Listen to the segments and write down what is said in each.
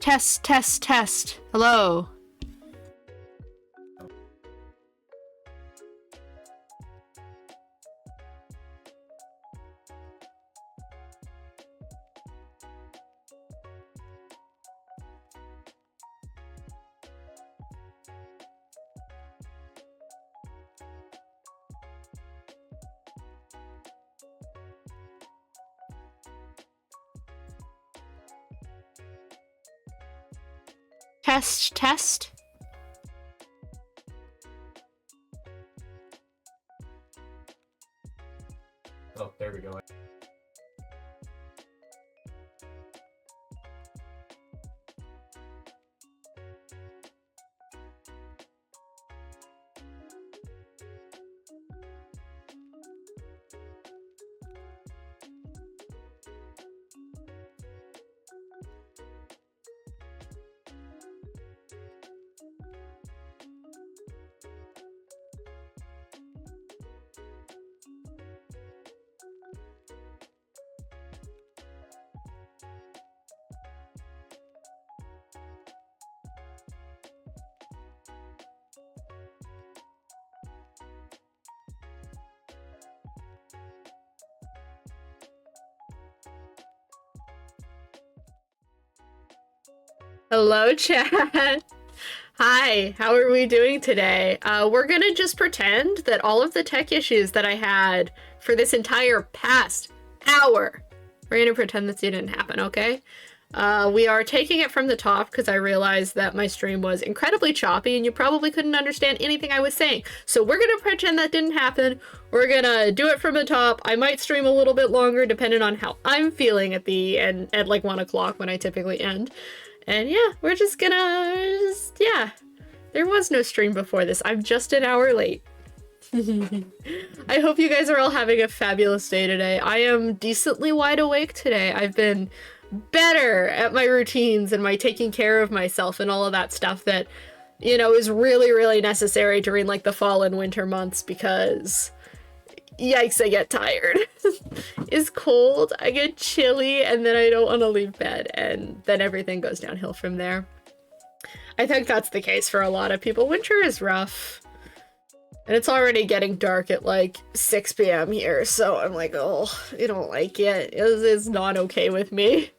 Test, test, test. Hello. Test, test. Oh, there we go. Hello, chat. Hi, how are we doing today? We're gonna just pretend that all of the tech issues that I had for this entire past hour, we're gonna pretend that they didn't happen, okay? We are taking it from the top because I realized that my stream was incredibly choppy and you probably couldn't understand anything I was saying. So we're gonna pretend that didn't happen. We're gonna do it from the top. I might stream a little bit longer depending on how I'm feeling at the end, at like 1 o'clock when I typically end. And yeah, we're just gonna, yeah. There was no stream before this. I'm just an hour late. I hope you guys are all having a fabulous day today. I am decently wide awake today. I've been better at my routines and my taking care of myself and all of that stuff that, you know, is really, really necessary during like the fall and winter months because yikes, I get tired. It's cold, I get chilly, and then I don't want to leave bed, and then everything goes downhill from there. I think that's the case for a lot of people. Winter is rough. And it's already getting dark at like 6 p.m. here, so I'm like, oh, I don't like it. It's not okay with me.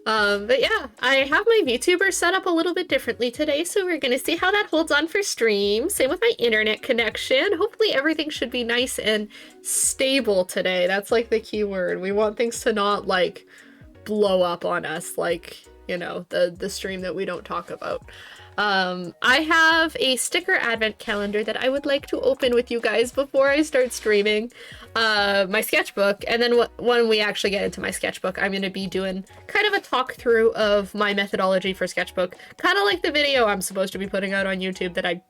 But yeah, I have my VTuber set up a little bit differently today, so we're gonna see how that holds on for stream. Same with my internet connection. Hopefully everything should be nice and stable today. That's like the key word. We want things to not like blow up on us like, you know, the stream that we don't talk about. I have a sticker advent calendar that I would like to open with you guys before I start streaming my sketchbook, and then when we actually get into my sketchbook, I'm going to be doing kind of a talk through of my methodology for sketchbook, kind of like the video I'm supposed to be putting out on YouTube that I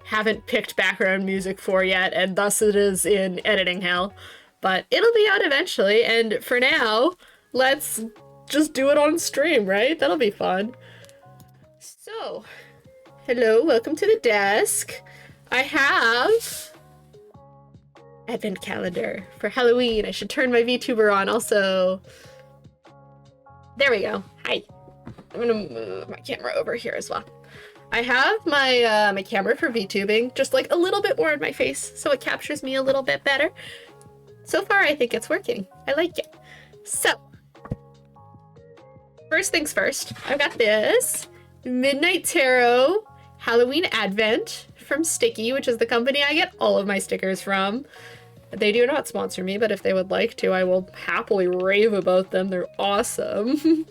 haven't picked background music for yet, and thus it is in editing hell, but it'll be out eventually. And for now, let's just do it on stream, right? That'll be fun. So, hello, welcome to the desk. I have advent calendar for Halloween. I should turn my VTuber on also. There we go. Hi. I'm gonna move my camera over here as well. I have my my camera for VTubing, just like a little bit more in my face so it captures me a little bit better. So far, I think it's working. I like it. So, first things first, I've got this Midnight Tarot Halloween Advent from Sticky, which is the company I get all of my stickers from. They do not sponsor me, but if they would like to, I will happily rave about them. They're awesome.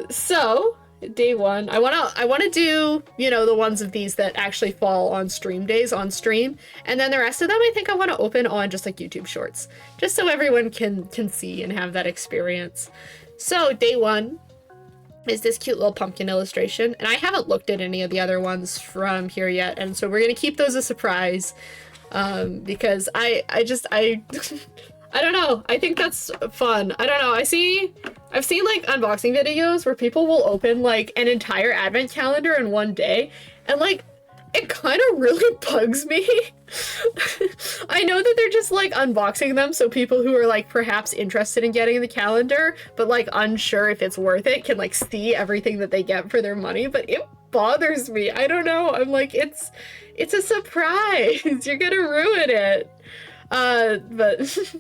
So day one, I wanna do, you know, the ones of these that actually fall on stream days on stream, and then the rest of them I think I want to open on just like YouTube shorts, just so everyone can see and have that experience. So day one is this cute little pumpkin illustration, and I haven't looked at any of the other ones from here yet, and so we're gonna keep those a surprise, because I don't know, I think that's fun. I don't know, I've seen like unboxing videos where people will open like an entire advent calendar in one day, and like it kind of really bugs me. I know that they're just like unboxing them so people who are like perhaps interested in getting the calendar but like unsure if it's worth it can like see everything that they get for their money. But it bothers me. I don't know. I'm like, it's a surprise. You're gonna ruin it. But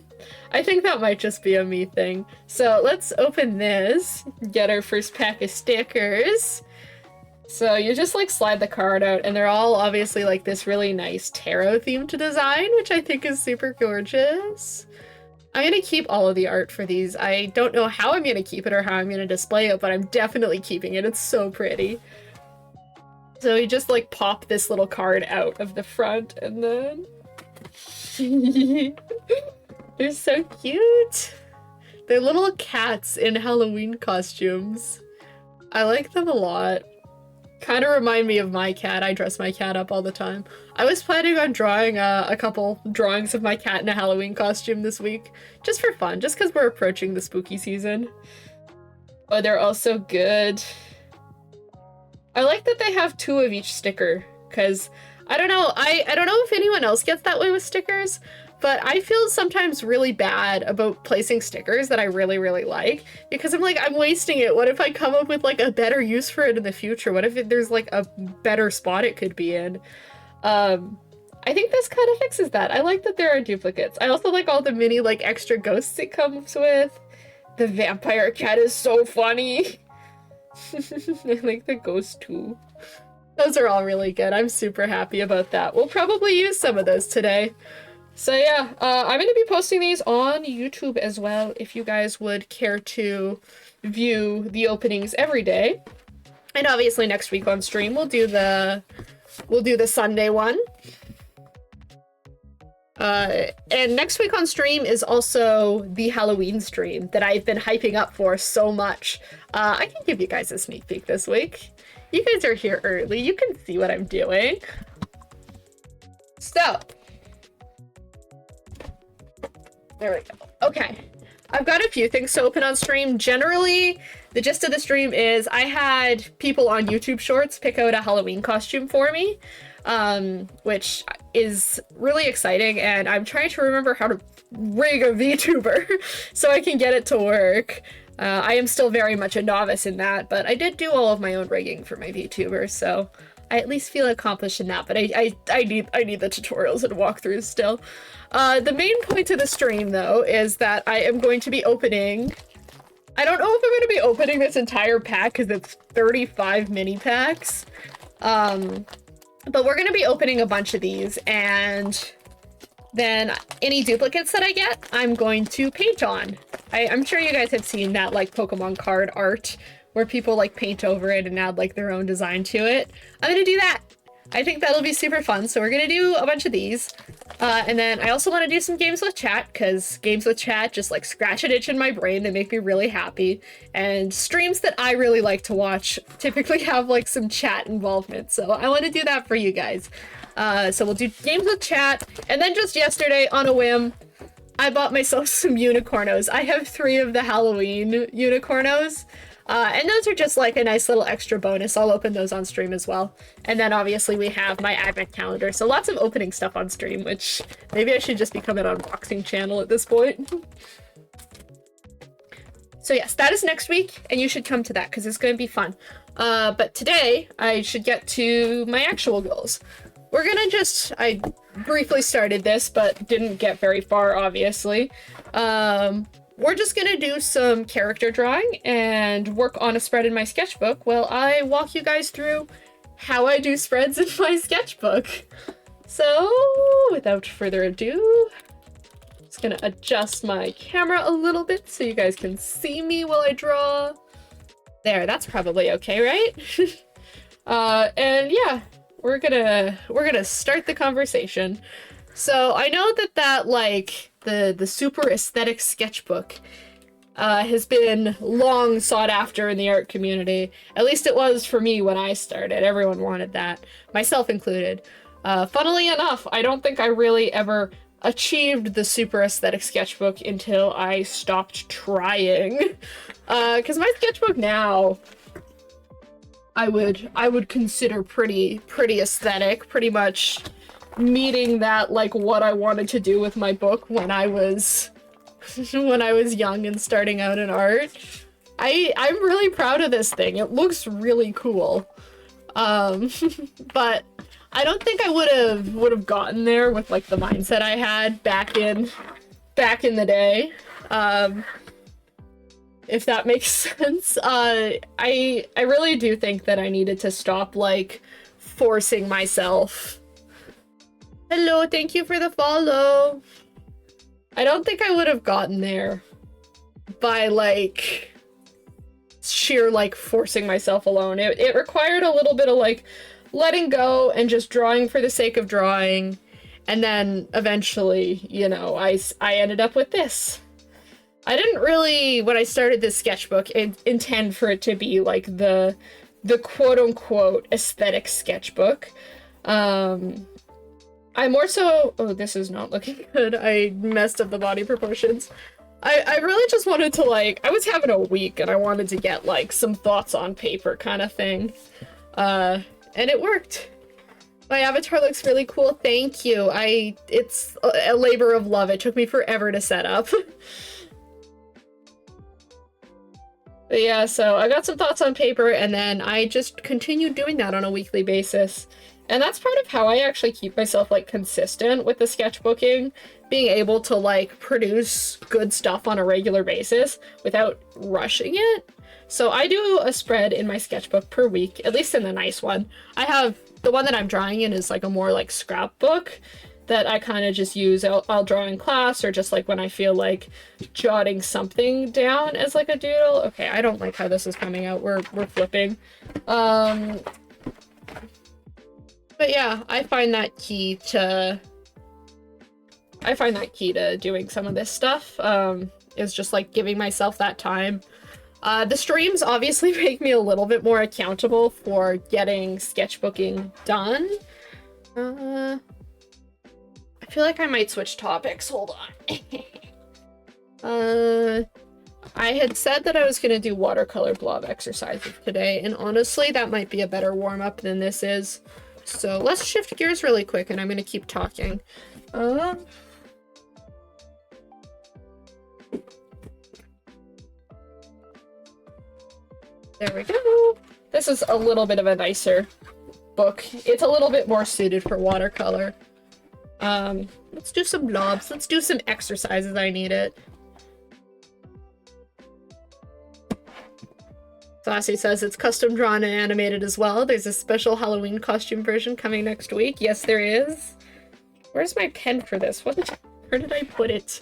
I think that might just be a me thing. So let's open this, get our first pack of stickers. So you just like slide the card out and they're all obviously like this really nice tarot themed design, which I think is super gorgeous. I'm gonna keep all of the art for these. I don't know how I'm gonna keep it or how I'm gonna display it, but I'm definitely keeping it. It's so pretty. So you just like pop this little card out of the front and then... They're so cute. They're little cats in Halloween costumes. I like them a lot. Kind of remind me of my cat. I dress my cat up all the time. I was planning on drawing a couple drawings of my cat in a Halloween costume this week, just for fun, just because we're approaching the spooky season. Oh, they're also good. I like that they have 2 of each sticker, because I don't know, I don't know if anyone else gets that way with stickers, but I feel sometimes really bad about placing stickers that I really, really like, because I'm like, I'm wasting it. What if I come up with like a better use for it in the future? What if there's like a better spot it could be in? I think this kind of fixes that. I like that there are duplicates. I also like all the mini like extra ghosts it comes with. The vampire cat is so funny. I like the ghost too. Those are all really good. I'm super happy about that. We'll probably use some of those today. So yeah, I'm going to be posting these on YouTube as well if you guys would care to view the openings every day. And obviously next week on stream we'll do the Sunday one. And next week on stream is also the Halloween stream that I've been hyping up for so much. I can give you guys a sneak peek this week. You guys are here early. You can see what I'm doing. So, there we go. Okay. I've got a few things to open on stream. Generally, the gist of the stream is I had people on YouTube Shorts pick out a Halloween costume for me, which is really exciting, and I'm trying to remember how to rig a VTuber so I can get it to work. I am still very much a novice in that, but I did do all of my own rigging for my VTuber, so I at least feel accomplished in that, but I need the tutorials and walkthroughs still. The main point of the stream, though, is that I am going to be opening... I don't know if I'm going to be opening this entire pack, because it's 35 mini packs. But we're going to be opening a bunch of these, and then any duplicates that I get, I'm going to paint on. I'm sure you guys have seen that, like, Pokemon card art, where people, like, paint over it and add, like, their own design to it. I'm going to do that. I think that'll be super fun, so we're going to do a bunch of these. And then I also want to do some games with chat, because games with chat just, like, scratch an itch in my brain. They make me really happy. And streams that I really like to watch typically have, like, some chat involvement, so I want to do that for you guys. So we'll do games with chat, and then just yesterday, on a whim, I bought myself some unicornos. I have 3 of the Halloween unicornos. And those are just like a nice little extra bonus. I'll open those on stream as well. And then obviously we have my advent calendar. So lots of opening stuff on stream, which maybe I should just become an unboxing channel at this point. So yes, that is next week, and you should come to that because it's going to be fun. But today I should get to my actual goals. We're gonna I briefly started this, but didn't get very far, obviously. We're just gonna do some character drawing and work on a spread in my sketchbook while I walk you guys through how I do spreads in my sketchbook. So, without further ado, just gonna adjust my camera a little bit so you guys can see me while I draw. There, that's probably okay, right? And yeah, we're gonna start the conversation. So I know that like the super aesthetic sketchbook has been long sought after in the art community. At least it was for me when I started. Everyone wanted that, myself included. Funnily enough, I don't think I really ever achieved the super aesthetic sketchbook until I stopped trying. Because my sketchbook now, I would consider pretty aesthetic. Pretty much meeting that, like, what I wanted to do with my book when I was when I was young and starting out in art. I'm really proud of this thing. It looks really cool. But I don't think I would have gotten there with, like, the mindset I had back in the day. If that makes sense. I really do think that I needed to stop, like, forcing myself. Hello, thank you for the follow. I don't think I would have gotten there by, like, sheer, like, forcing myself alone. It required a little bit of, like, letting go and just drawing for the sake of drawing. And then eventually, you know, I ended up with this. I didn't really, when I started this sketchbook, intend for it to be, like, the quote-unquote aesthetic sketchbook. I more so... Oh, this is not looking good. I messed up the body proportions. I really just wanted to, like... I was having a week, and I wanted to get, like, some thoughts on paper kind of thing. And it worked. My avatar looks really cool. Thank you. It's a labor of love. It took me forever to set up. But yeah, so I got some thoughts on paper, and then I just continued doing that on a weekly basis. And that's part of how I actually keep myself, like, consistent with the sketchbooking, being able to, like, produce good stuff on a regular basis without rushing it. So I do a spread in my sketchbook per week, at least in the nice one. I have, the one that I'm drawing in is, like, a more, like, scrapbook that I kind of just use. I'll draw in class, or just, like, when I feel like jotting something down as, like, a doodle. Okay, I don't like how this is coming out. We're flipping. But yeah, I find that key to doing some of this stuff, is just, like, giving myself that time. The streams obviously make me a little bit more accountable for getting sketchbooking done. I feel like I might switch topics. Hold on. I had said that I was going to do watercolor blob exercises today, and honestly, that might be a better warm-up than this is. So let's shift gears really quick, and I'm going to keep talking. There we go. This is a little bit of a nicer book. It's a little bit more suited for watercolor. Let's do some blobs. Let's do some exercises. I need it. Sassy says it's custom drawn and animated as well. There's a special Halloween costume version coming next week. Yes, there is. Where's my pen for this? Where did I put it?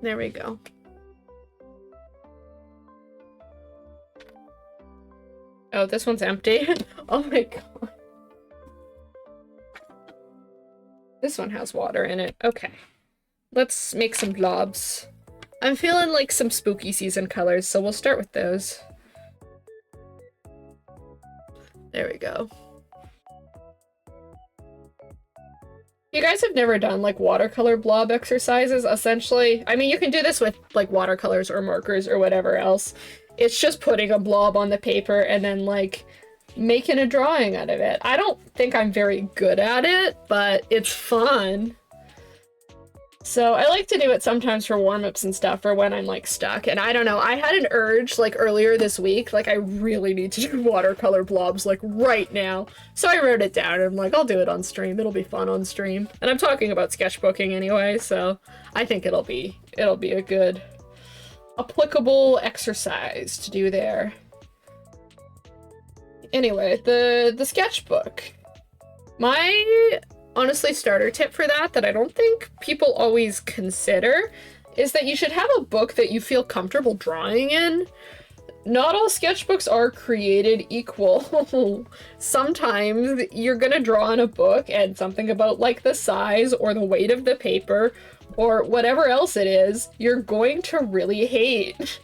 There we go. Oh, this one's empty. Oh my god. This one has water in it. Okay. Let's make some blobs. I'm feeling like some spooky season colors, so we'll start with those. There we go. You guys have never done, like, watercolor blob exercises, essentially? I mean, you can do this with, like, watercolors or markers or whatever else. It's just putting a blob on the paper and then, like, making a drawing out of it. I don't think I'm very good at it, but it's fun. So I like to do it sometimes for warm-ups and stuff, or when I'm, like, stuck. And I don't know, I had an urge, like, earlier this week, like, I really need to do watercolor blobs, like, right now. So I wrote it down, and I'm like, I'll do it on stream. It'll be fun on stream. And I'm talking about sketchbooking anyway, so I think it'll be a good, applicable exercise to do there. Anyway, the sketchbook. My... honestly, starter tip for that I don't think people always consider is that you should have a book that you feel comfortable drawing in. Not all sketchbooks are created equal. Sometimes you're gonna draw in a book and something about, like, the size or the weight of the paper or whatever else it is, you're going to really hate.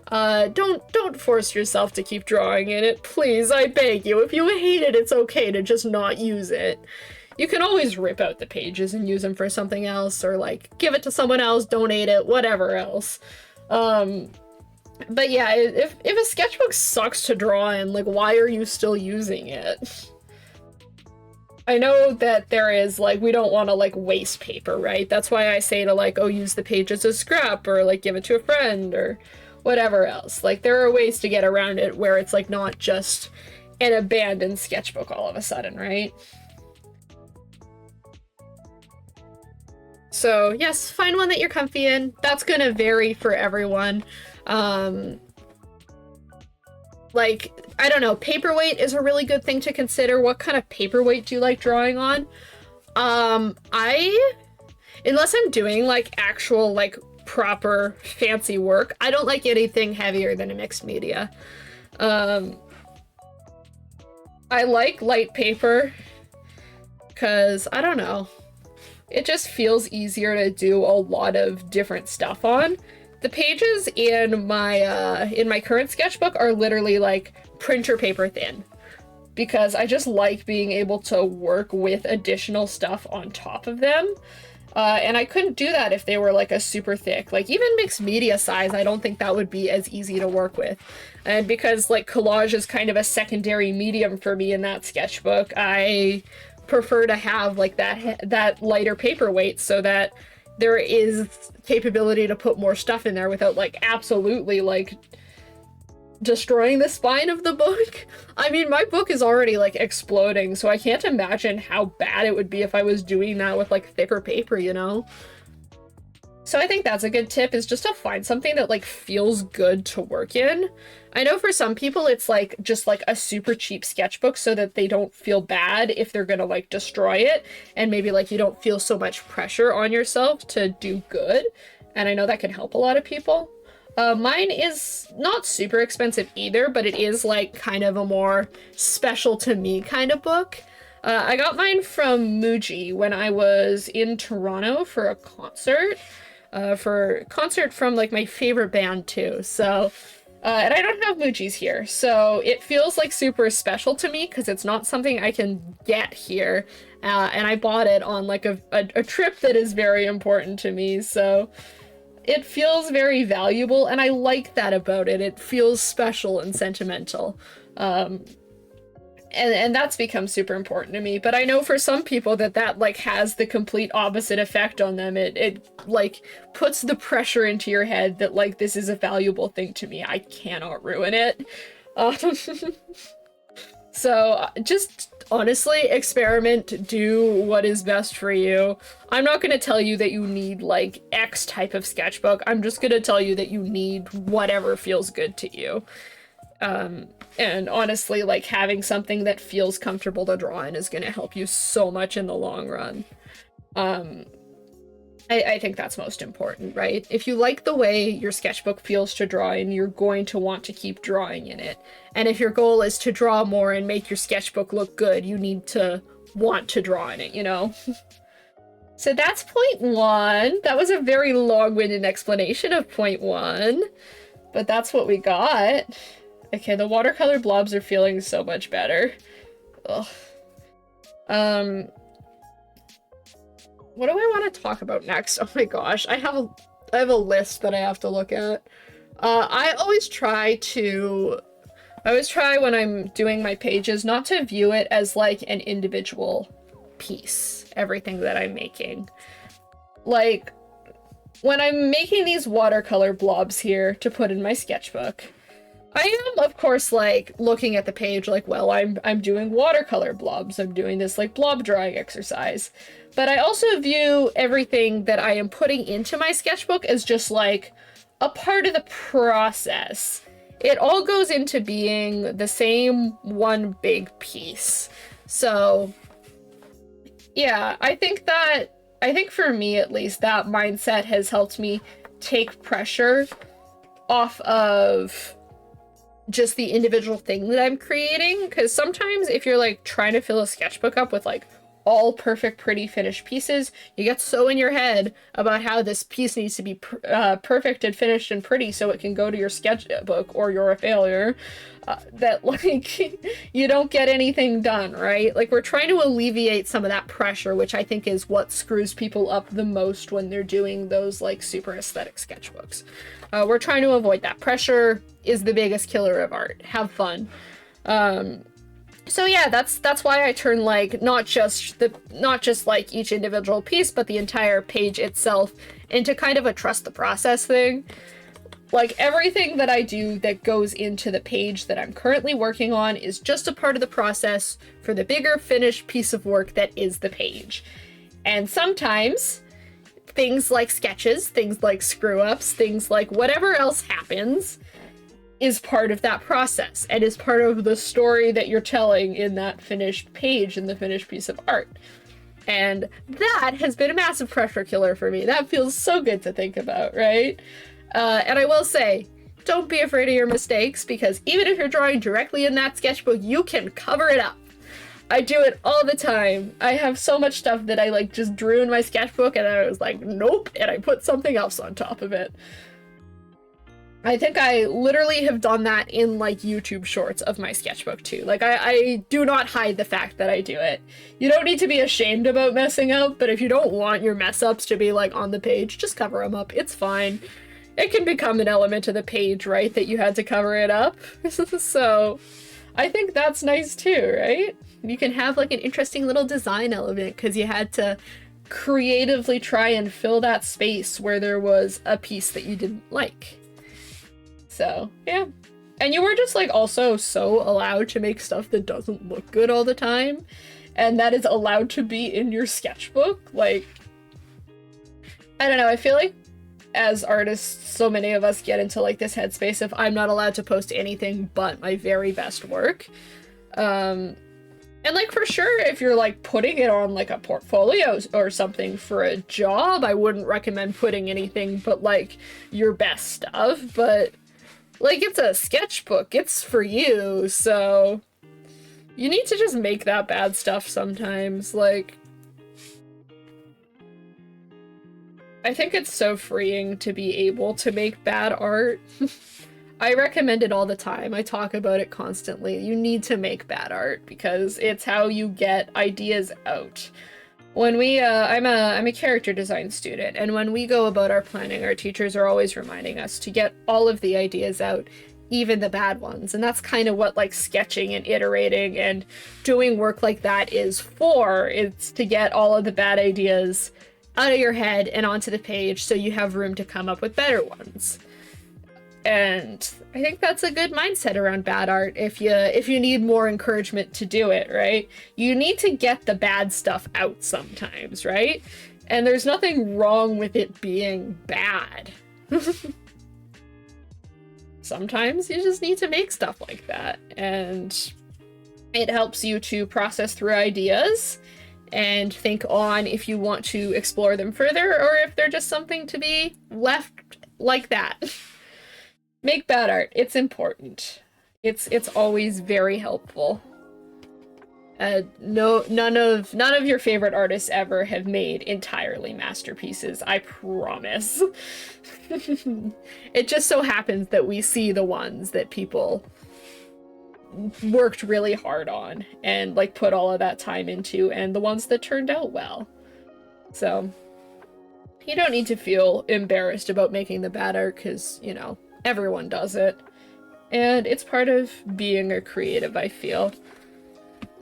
Don't force yourself to keep drawing in it, please, I beg you. If you hate it, it's okay to just not use it. You can always rip out the pages and use them for something else, or, like, give it to someone else, donate it, whatever else. But yeah, if a sketchbook sucks to draw in, like, why are you still using it? I know that there is, like, we don't want to, like, waste paper, right? That's why I say to, like, oh, use the page as a scrap, or, like, give it to a friend, or whatever else. Like, there are ways to get around it where it's, like, not just an abandoned sketchbook all of a sudden, right? So, yes, find one that you're comfy in. That's gonna vary for everyone. Like, I don't know, paperweight is a really good thing to consider. What kind of paperweight do you like drawing on? Unless I'm doing, like, actual, like, proper fancy work, I don't like anything heavier than a mixed media. I like light paper, because, I don't know, it just feels easier to do a lot of different stuff on. The pages in my current sketchbook are literally like printer paper thin, because I just like being able to work with additional stuff on top of them. And I couldn't do that if they were like a super thick, like even mixed media size, I don't think that would be as easy to work with. And because like collage is kind of a secondary medium for me in that sketchbook, I prefer to have like that lighter paperweight so that there is capability to put more stuff in there without like absolutely like destroying the spine of the book. I mean, my book is already like exploding, so I can't imagine how bad it would be if I was doing that with like thicker paper, you know? So I think that's a good tip, is just to find something that like feels good to work in. I know for some people it's like just like a super cheap sketchbook so that they don't feel bad if they're gonna like destroy it, and maybe like you don't feel so much pressure on yourself to do good. And I know that can help a lot of people. Mine is not super expensive either, but it is like kind of a more special to me kind of book. I got mine from Muji when I was in Toronto for a concert. For a concert from like my favorite band too. So, and I don't have Muji's here, so it feels like super special to me because it's not something I can get here. And I bought it on like a trip that is very important to me, so it feels very valuable, and I like that about it. It feels special and sentimental. And that's become super important to me. But I know for some people that like has the complete opposite effect on them. It like puts the pressure into your head that like this is a valuable thing to me. I cannot ruin it. So just honestly experiment, do what is best for you. I'm not going to tell you that you need like X type of sketchbook. I'm just going to tell you that you need whatever feels good to you. And honestly, like having something that feels comfortable to draw in is going to help you so much in the long run. I think that's most important, right? If you like the way your sketchbook feels to draw in, you're going to want to keep drawing in it. And if your goal is to draw more and make your sketchbook look good, you need to want to draw in it, you know? So that's point one. That was a very long-winded explanation of point one, but that's what we got. Okay, the watercolor blobs are feeling so much better. Ugh. What do I want to talk about next? Oh my gosh, I have a list that I have to look at. I always try when I'm doing my pages not to view it as like an individual piece, everything that I'm making. Like, when I'm making these watercolor blobs here to put in my sketchbook, I am, of course, like, looking at the page like, well, I'm doing watercolor blobs. I'm doing this, like, blob drawing exercise. But I also view everything that I am putting into my sketchbook as just, like, a part of the process. It all goes into being the same one big piece. So, yeah, I think for me, at least, that mindset has helped me take pressure off of just the individual thing that I'm creating, because sometimes if you're like trying to fill a sketchbook up with like all perfect, pretty, finished pieces. You get so in your head about how this piece needs to be perfect and finished and pretty so it can go to your sketchbook or you're a failure, that, like, you don't get anything done, right? Like, we're trying to alleviate some of that pressure, which I think is what screws people up the most when they're doing those, like, super aesthetic sketchbooks. We're trying to avoid that. Pressure is the biggest killer of art. Have fun. So yeah, that's why I turn, like, not just like each individual piece, but the entire page itself into kind of a trust the process thing. Like, everything that I do that goes into the page that I'm currently working on is just a part of the process for the bigger finished piece of work that is the page. And sometimes things like sketches, things like screw-ups, things like whatever else happens is part of that process and is part of the story that you're telling in that finished page, in the finished piece of art. And that has been a massive pressure killer for me. That feels so good to think about, right? And I will say, don't be afraid of your mistakes, because even if you're drawing directly in that sketchbook, you can cover it up. I do it all the time. I have so much stuff that I, like, just drew in my sketchbook and I was like, nope, and I put something else on top of it. I think I literally have done that in, like, YouTube shorts of my sketchbook too. Like, I do not hide the fact that I do it. You don't need to be ashamed about messing up, but if you don't want your mess ups to be, like, on the page, just cover them up. It's fine. It can become an element of the page, right, that you had to cover it up. So I think that's nice too, right? You can have, like, an interesting little design element because you had to creatively try and fill that space where there was a piece that you didn't like. So, yeah. And you were just, like, also so allowed to make stuff that doesn't look good all the time, and that is allowed to be in your sketchbook. Like, I don't know, I feel like as artists, so many of us get into, like, this headspace of I'm not allowed to post anything but my very best work. And, like, for sure, if you're, like, putting it on, like, a portfolio or something for a job, I wouldn't recommend putting anything but, like, your best stuff, but, like, it's a sketchbook, it's for you, so you need to just make that bad stuff sometimes. Like, I think it's so freeing to be able to make bad art. I recommend it all the time. I talk about it constantly. You need to make bad art because it's how you get ideas out. When we, I'm a character design student, and when we go about our planning, our teachers are always reminding us to get all of the ideas out, even the bad ones. And that's kind of what, like, sketching and iterating and doing work like that is for. It's to get all of the bad ideas out of your head and onto the page so you have room to come up with better ones. And I think that's a good mindset around bad art if you need more encouragement to do it, right? You need to get the bad stuff out sometimes, right? And there's nothing wrong with it being bad. Sometimes you just need to make stuff like that, and it helps you to process through ideas and think on if you want to explore them further or if they're just something to be left like that. Make bad art. It's important. It's always very helpful. None of your favorite artists ever have made entirely masterpieces, I promise. It just so happens that we see the ones that people worked really hard on and, like, put all of that time into, and the ones that turned out well. So you don't need to feel embarrassed about making the bad art because, you know, everyone does it. And it's part of being a creative, I feel.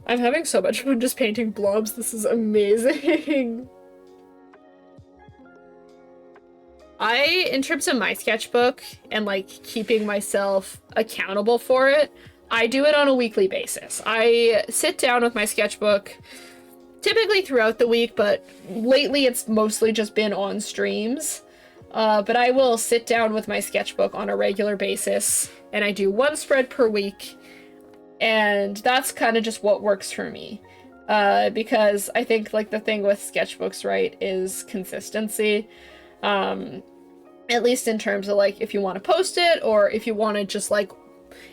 I'm having so much fun just painting blobs. This is amazing. In terms of my sketchbook and, like, keeping myself accountable for it, I do it on a weekly basis. I sit down with my sketchbook typically throughout the week, but lately it's mostly just been on streams. But I will sit down with my sketchbook on a regular basis, and I do one spread per week, and that's kind of just what works for me. Because I think, like, the thing with sketchbooks, right, is consistency. At least in terms of, like, if you want to post it, or if you want to just, like,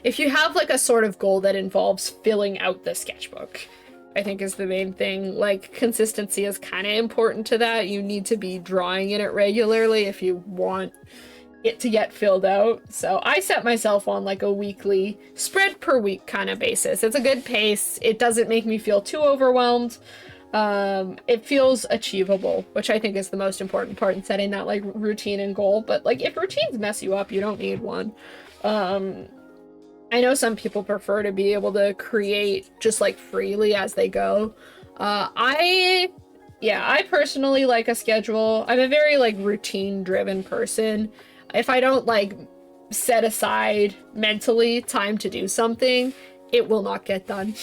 if you have, like, a sort of goal that involves filling out the sketchbook. I think is the main thing. Like, consistency is kind of important to that. You need to be drawing in it regularly if you want it to get filled out. So I set myself on like a weekly spread per week kind of basis. It's a good pace. It doesn't make me feel too overwhelmed. It feels achievable, which I think is the most important part in setting that like routine and goal. But like if routines mess you up, you don't need one. I know some people prefer to be able to create just like freely as they go. I personally like a schedule. I'm a very like routine driven person. If I don't like set aside mentally time to do something, it will not get done.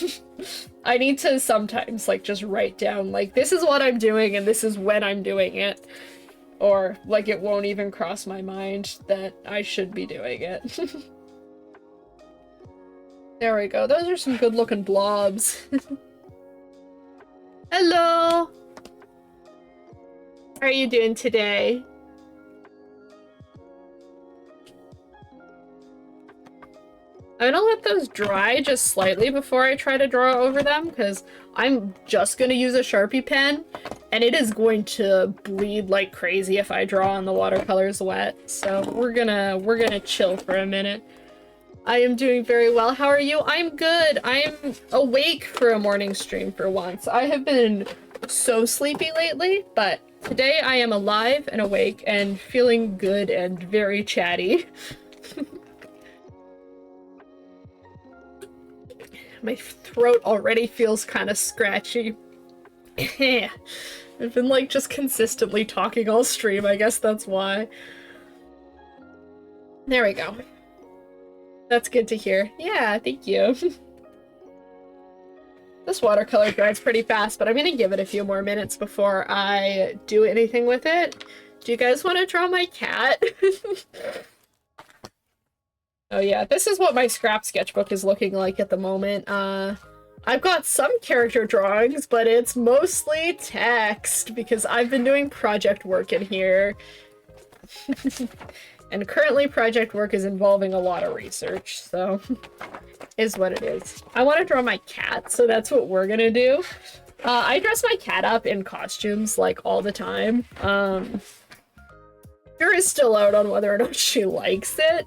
I need to sometimes like just write down like this is what I'm doing and this is when I'm doing it. Or like it won't even cross my mind that I should be doing it. There we go. Those are some good looking blobs. Hello! How are you doing today? I'm gonna let those dry just slightly before I try to draw over them, because I'm just gonna use a Sharpie pen, and it is going to bleed like crazy if I draw on the watercolors wet. So we're gonna chill for a minute. I am doing very well. How are you? I'm good. I'm awake for a morning stream for once. I have been so sleepy lately, but today I am alive and awake and feeling good and very chatty. My throat already feels kind of scratchy. I've been like just consistently talking all stream. I guess that's why. There we go. That's good to hear. Yeah, thank you. This watercolor dries pretty fast, but I'm gonna give it a few more minutes before I do anything with it. Do you guys want to draw my cat? Oh yeah, this is what my scrap sketchbook is looking like at the moment. I've got some character drawings, but it's mostly text because I've been doing project work in here. And currently project work is involving a lot of research, so is what it is. I want to draw my cat, so that's what we're gonna do. I dress my cat up in costumes like all the time. Jury's still out on whether or not she likes it.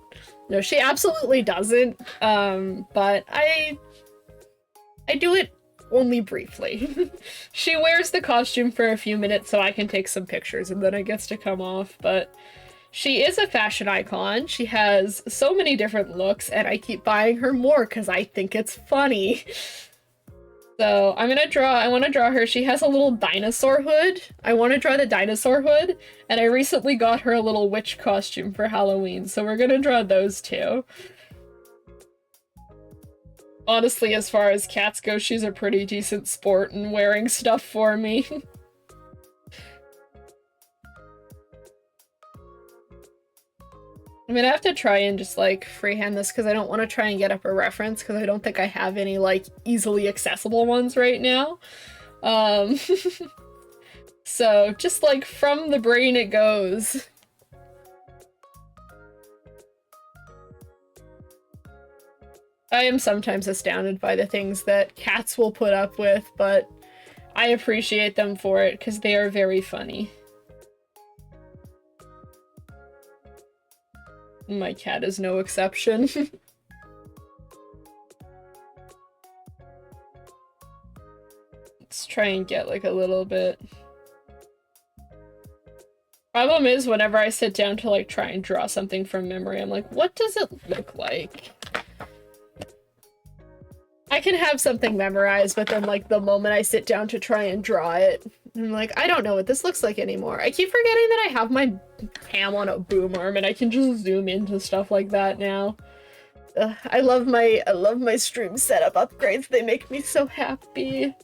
No, she absolutely doesn't, but I do it only briefly. She wears the costume for a few minutes so I can take some pictures and then it gets to come off, but she is a fashion icon. She has so many different looks and I keep buying her more because I think it's funny. So I want to draw her. She has a little dinosaur hood. I want to draw the dinosaur hood, and I recently got her a little witch costume for Halloween, so we're gonna draw those two. Honestly, as far as cats go, she's a pretty decent sport and wearing stuff for me. I'm gonna have to try and just like freehand this because I don't want to try and get up a reference because I don't think I have any like easily accessible ones right now. So just like from the brain it goes. I am sometimes astounded by the things that cats will put up with, but I appreciate them for it because they are very funny. My cat is no exception. Let's try and get like a little bit. Problem is, whenever I sit down to like try and draw something from memory, I'm like, what does it look like? I can have something memorized, but then like the moment I sit down to try and draw it, I'm like, I don't know what this looks like anymore. I keep forgetting that I have my cam on a boom arm and I can just zoom into stuff like that now. I love my stream setup upgrades. They make me so happy.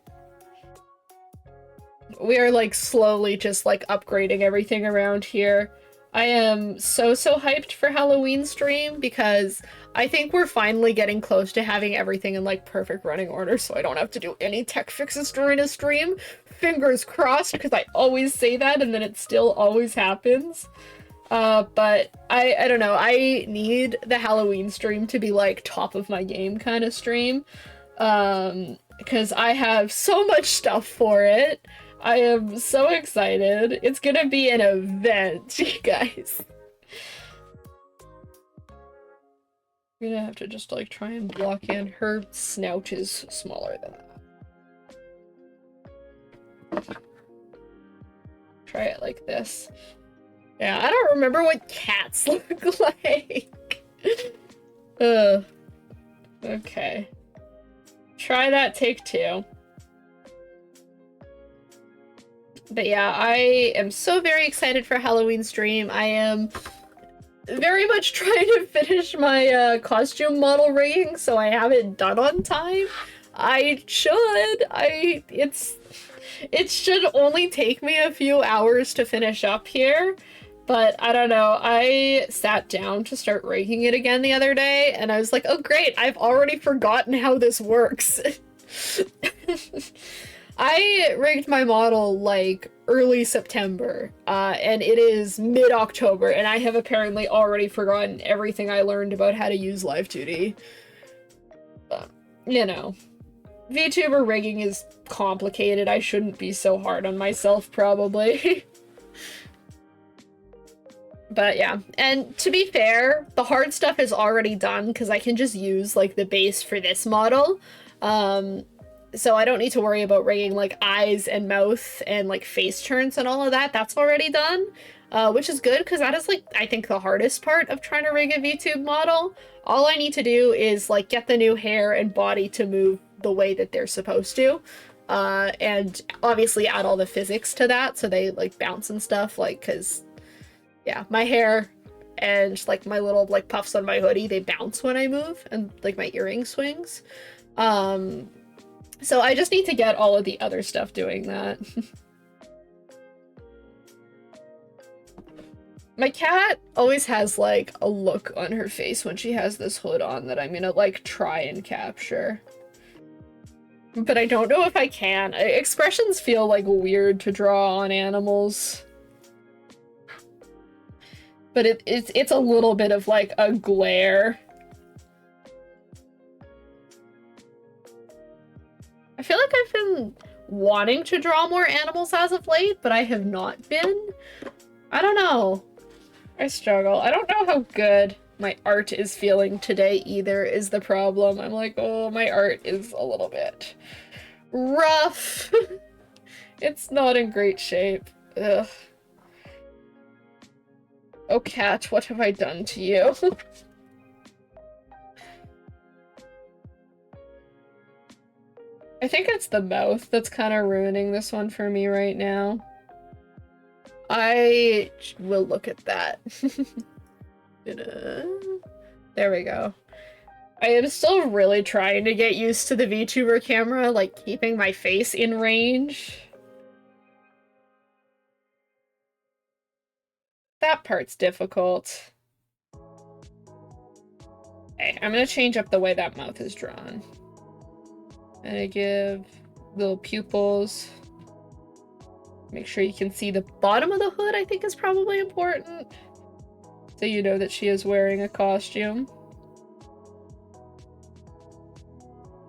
We are like slowly just like upgrading everything around here. I am so hyped for Halloween stream because I think we're finally getting close to having everything in like perfect running order so I don't have to do any tech fixes during a stream. Fingers crossed, because I always say that and then it still always happens. But I don't know, I need the Halloween stream to be like top of my game kind of stream. because I have so much stuff for it. I am so excited. It's gonna be an event, you guys. I'm gonna have to just like try and block in. Her snout is smaller than that. Try it like this. Yeah, I don't remember what cats look like. Okay. Try that, take two. But yeah, I am so very excited for Halloween stream. I am very much trying to finish my costume model rigging, so I have it done on time. I should. It should only take me a few hours to finish up here, but I don't know. I sat down to start rigging it again the other day, and I was like, oh great, I've already forgotten how this works. I rigged my model like early September, and it is mid-October, and I have apparently already forgotten everything I learned about how to use Live 2D. But, you know, VTuber rigging is complicated. I shouldn't be so hard on myself, probably. But yeah, and to be fair, the hard stuff is already done because I can just use like the base for this model. So I don't need to worry about rigging like eyes and mouth and like face turns and all of that. That's already done, which is good because that is like, I think the hardest part of trying to rig a VTube model. All I need to do is like get the new hair and body to move the way that they're supposed to. And obviously add all the physics to that so they like bounce and stuff, like, cause yeah, my hair and like my little like puffs on my hoodie, they bounce when I move, and like my earring swings. So I just need to get all of the other stuff doing that. My cat always has like a look on her face when she has this hood on that I'm gonna like try and capture. But I don't know if I can. Expressions feel like weird to draw on animals. But it's a little bit of like a glare. I feel like I've been wanting to draw more animals as of late, but I have not been. I don't know. I struggle. I don't know how good my art is feeling today either is the problem. I'm like, oh, my art is a little bit rough. It's not in great shape. Ugh. Oh, cat, what have I done to you? I think it's the mouth that's kind of ruining this one for me right now. I will look at that. There we go. I am still really trying to get used to the VTuber camera, like keeping my face in range. That part's difficult. Okay, I'm gonna change up the way that mouth is drawn. And give little pupils. Make sure you can see the bottom of the hood, I think is probably important. So you know that she is wearing a costume.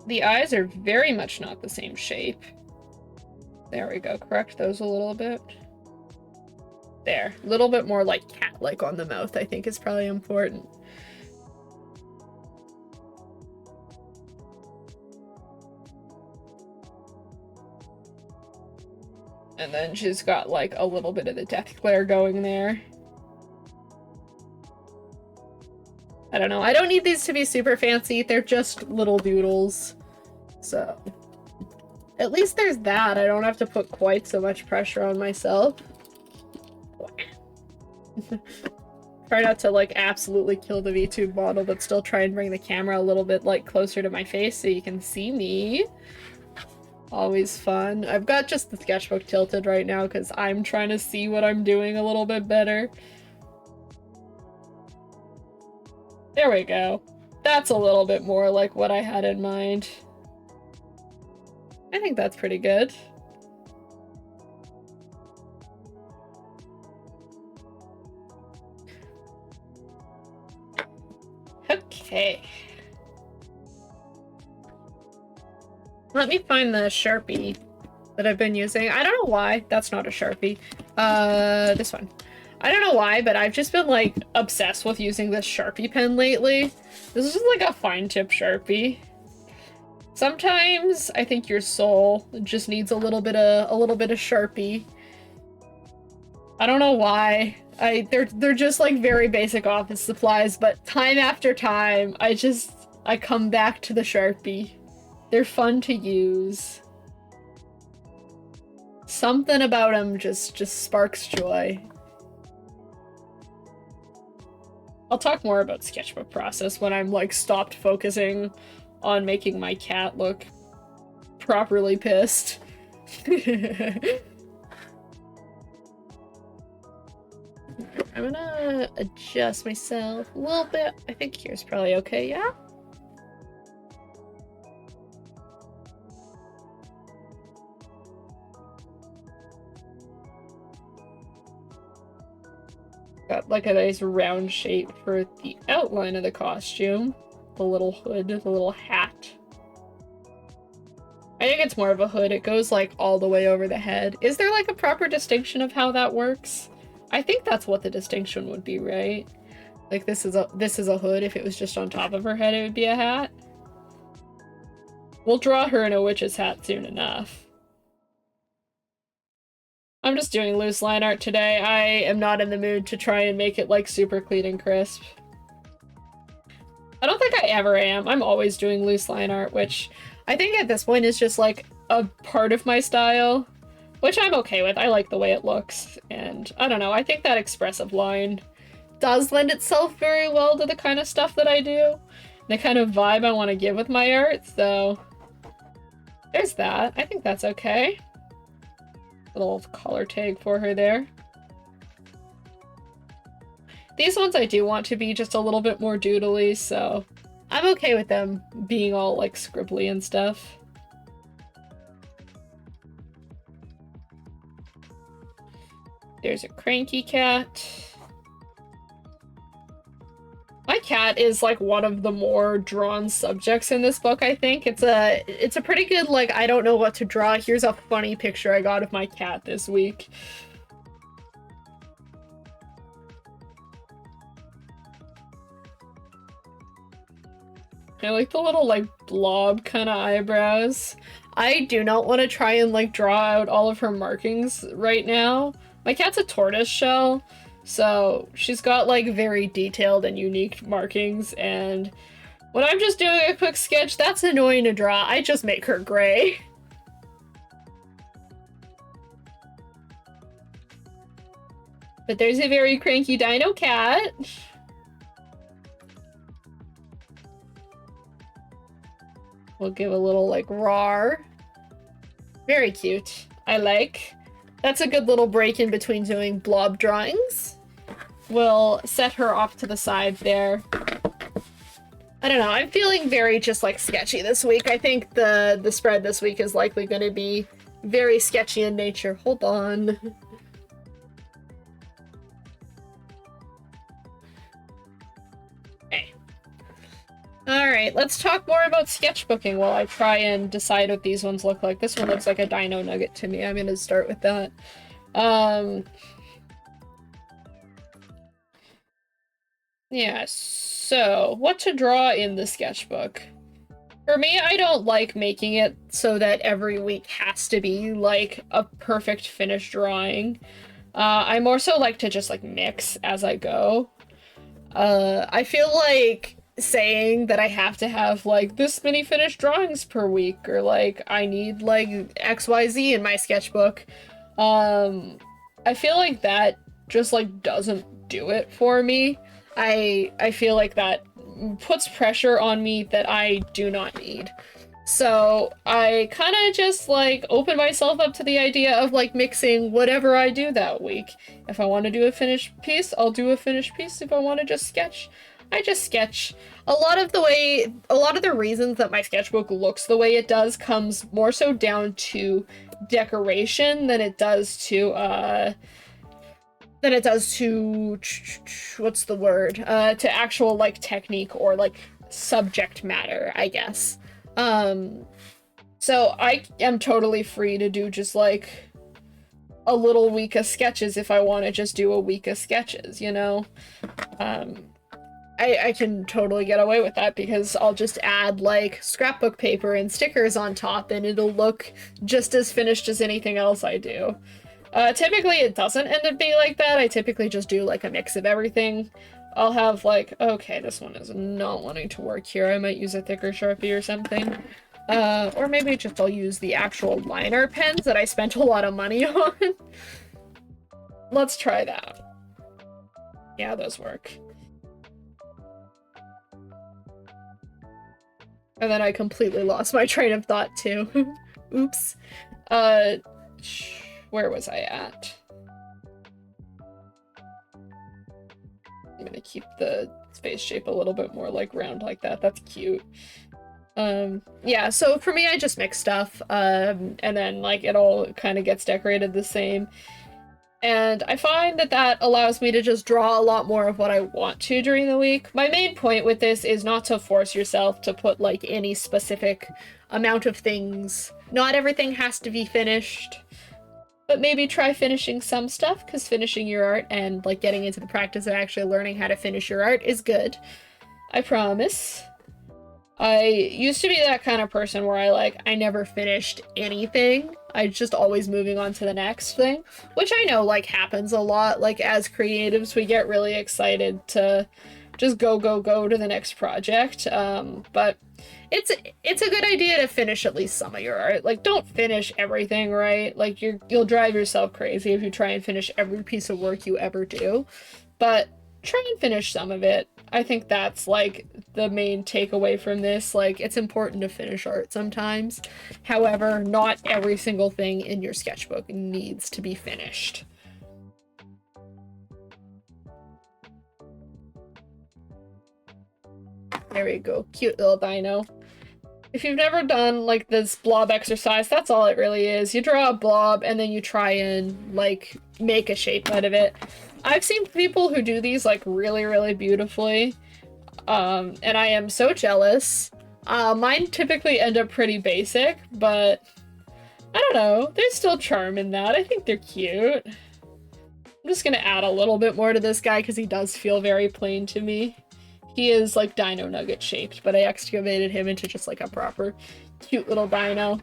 The eyes are very much not the same shape. There we go, correct those a little bit. There, a little bit more like cat-like on the mouth, I think is probably important. And then she's got like a little bit of the death glare going there. I don't know. I don't need these to be super fancy. They're just little doodles. So at least there's that. I don't have to put quite so much pressure on myself. Try not to like absolutely kill the VTube model, but still try and bring the camera a little bit like closer to my face so you can see me. Always fun. I've got just the sketchbook tilted right now because I'm trying to see what I'm doing a little bit better. There we go. That's a little bit more like what I had in mind. I think that's pretty good. Okay. Let me find the Sharpie that I've been using. I don't know why. That's not a Sharpie. This one. I don't know why, but I've just been, like, obsessed with using this Sharpie pen lately. This is just, like, a fine tip Sharpie. Sometimes I think your soul just needs a little bit of Sharpie. I don't know why. They're just, like, very basic office supplies, but time after time, I come back to the Sharpie. They're fun to use. Something about them just sparks joy. I'll talk more about sketchbook process when I'm, like, stopped focusing on making my cat look properly pissed. I'm gonna adjust myself a little bit. I think here's probably okay, yeah? Got like a nice round shape for the outline of the costume. The little hood, the little hat. I think it's more of a hood. It goes like all the way over the head. Is there like a proper distinction of how that works? I think that's what the distinction would be, right? Like this is a hood. If it was just on top of her head, it would be a hat. We'll draw her in a witch's hat soon enough. I'm just doing loose line art today. I am not in the mood to try and make it like super clean and crisp. I don't think I ever am. I'm always doing loose line art, which I think at this point is just like a part of my style, which I'm okay with. I like the way it looks, and I don't know, I think that expressive line does lend itself very well to the kind of stuff that I do, the kind of vibe I want to give with my art, so there's that. I think that's okay. Little collar tag for her there. These ones I do want to be just a little bit more doodly, so I'm okay with them being all like scribbly and stuff. There's a cranky cat. My cat is like one of the more drawn subjects in this book, I think. It's a pretty good, like, I don't know what to draw. Here's a funny picture I got of my cat this week. I like the little, like, blob kind of eyebrows. I do not want to try and, like, draw out all of her markings right now. My cat's a tortoise shell, so she's got, like, very detailed and unique markings, and when I'm just doing a quick sketch, that's annoying to draw. I just make her gray. But there's a very cranky dino cat. We'll give a little, like, roar. Very cute. I like. That's a good little break in between doing blob drawings. We'll set her off to the side there. I don't know, I'm feeling very just, like, sketchy this week. I think the spread this week is likely going to be very sketchy in nature. Hold on. Alright, let's talk more about sketchbooking while I try and decide what these ones look like. This one looks like a dino nugget to me. I'm gonna start with that. Yeah, so what to draw in the sketchbook? For me, I don't like making it so that every week has to be like a perfect finished drawing. I more so like to just like mix as I go. I feel like saying that I have to have like this many finished drawings per week, or like I need like XYZ in my sketchbook. I feel like that just like doesn't do it for me. I feel like that puts pressure on me that I do not need. So I kind of just like open myself up to the idea of like mixing whatever I do that week. If I want to do a finished piece, I'll do a finished piece. If I want to just sketch, I just sketch. A lot of the reasons that my sketchbook looks the way it does comes more so down to decoration than it does to what's the word? To actual like technique or like subject matter, I guess. So I am totally free to do just like a little week of sketches if I want to just do a week of sketches, you know? I can totally get away with that because I'll just add like scrapbook paper and stickers on top and it'll look just as finished as anything else I do. Typically it doesn't end up being like that. I typically just do like a mix of everything. I'll have like, okay, this one is not wanting to work here. I might use a thicker Sharpie or something. Or maybe just I'll use the actual liner pens that I spent a lot of money on. Let's try that. Yeah, those work. And then I completely lost my train of thought too. Oops. Where was I at? I'm gonna keep the face shape a little bit more like round like that. That's cute. Yeah, so for me, I just mix stuff, and then like it all kind of gets decorated the same. And I find that that allows me to just draw a lot more of what I want to during the week. My main point with this is not to force yourself to put like any specific amount of things. Not everything has to be finished, but maybe try finishing some stuff, because finishing your art and like getting into the practice of actually learning how to finish your art is good. I promise. I used to be that kind of person where I never finished anything. I just always moving on to the next thing, which I know like happens a lot. Like as creatives, we get really excited to just go to the next project. But it's a good idea to finish at least some of your art. Like don't finish everything, right? Like you'll drive yourself crazy if you try and finish every piece of work you ever do. But try and finish some of it. I think that's like the main takeaway from this. Like it's important to finish art sometimes. However, not every single thing in your sketchbook needs to be finished. There we go. Cute little dino. If you've never done like this blob exercise, that's all it really is. You draw a blob and then you try and like make a shape out of it. I've seen people who do these like really, really beautifully, and I am so jealous. Mine typically end up pretty basic, but I don't know, there's still charm in that. I think they're cute. I'm just gonna add a little bit more to this guy because he does feel very plain to me. He is like dino nugget shaped, but I excavated him into just like a proper cute little dino.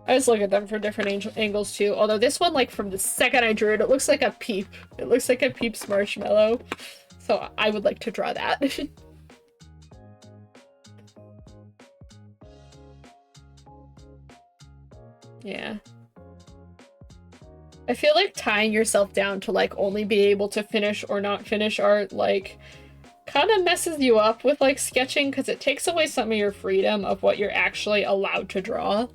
I just look at them from different angles too. Although this one, like from the second I drew it, it looks like a Peep. It looks like a Peeps marshmallow. So I would like to draw that. Yeah. I feel like tying yourself down to like only be able to finish or not finish art, like kind of messes you up with like sketching because it takes away some of your freedom of what you're actually allowed to draw.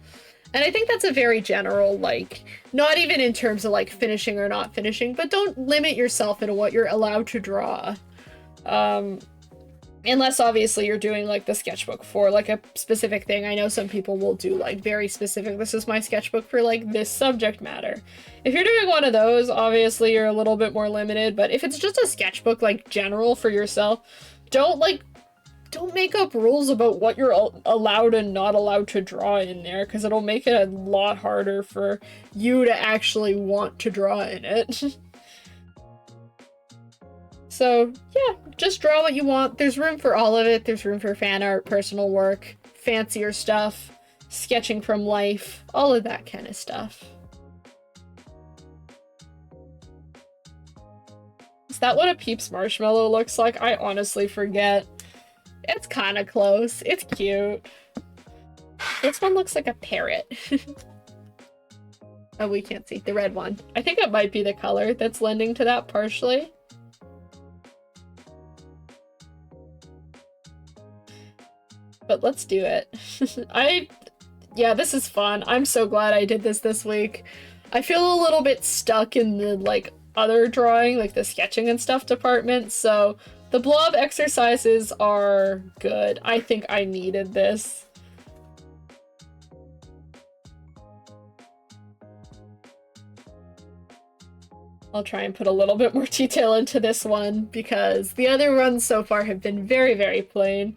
And I think that's a very general, like, not even in terms of like finishing or not finishing, but don't limit yourself into what you're allowed to draw. Unless obviously you're doing like the sketchbook for like a specific thing. I know some people will do like very specific, this is my sketchbook for like this subject matter. If you're doing one of those, obviously you're a little bit more limited, but if it's just a sketchbook like general for yourself, don't make up rules about what you're allowed and not allowed to draw in there, because it'll make it a lot harder for you to actually want to draw in it. So yeah, just draw what you want. There's room for all of it. There's room for fan art, personal work, fancier stuff, sketching from life, all of that kind of stuff. Is that what a Peeps marshmallow looks like? I honestly forget. It's kind of close. It's cute. This one looks like a parrot. Oh, we can't see the red one. I think it might be the color that's lending to that partially. But let's do it. Yeah, this is fun. I'm so glad I did this week. I feel a little bit stuck in the like other drawing, like the sketching and stuff department, so the blob exercises are good. I think I needed this. I'll try and put a little bit more detail into this one because the other ones so far have been very, very plain.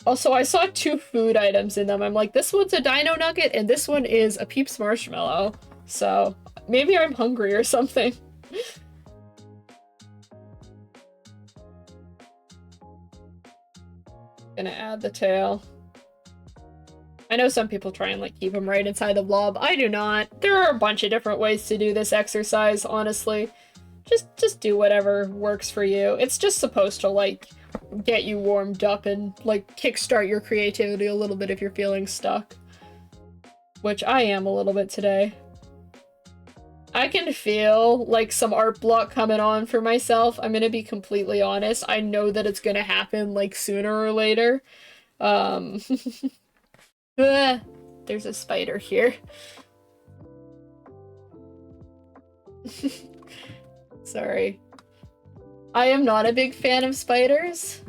Also, I saw 2 food items in them. I'm like, this one's a dino nugget and this one is a Peeps marshmallow. So maybe I'm hungry or something. Gonna add the tail. I know some people try and like keep them right inside the blob. I do not. There are a bunch of different ways to do this exercise, honestly. Just do whatever works for you. It's just supposed to like get you warmed up and like kickstart your creativity a little bit if you're feeling stuck. Which I am a little bit today. I can feel like some art block coming on for myself. I'm gonna be completely honest. I know that it's gonna happen like sooner or later. There's a spider here. Sorry. I am not a big fan of spiders.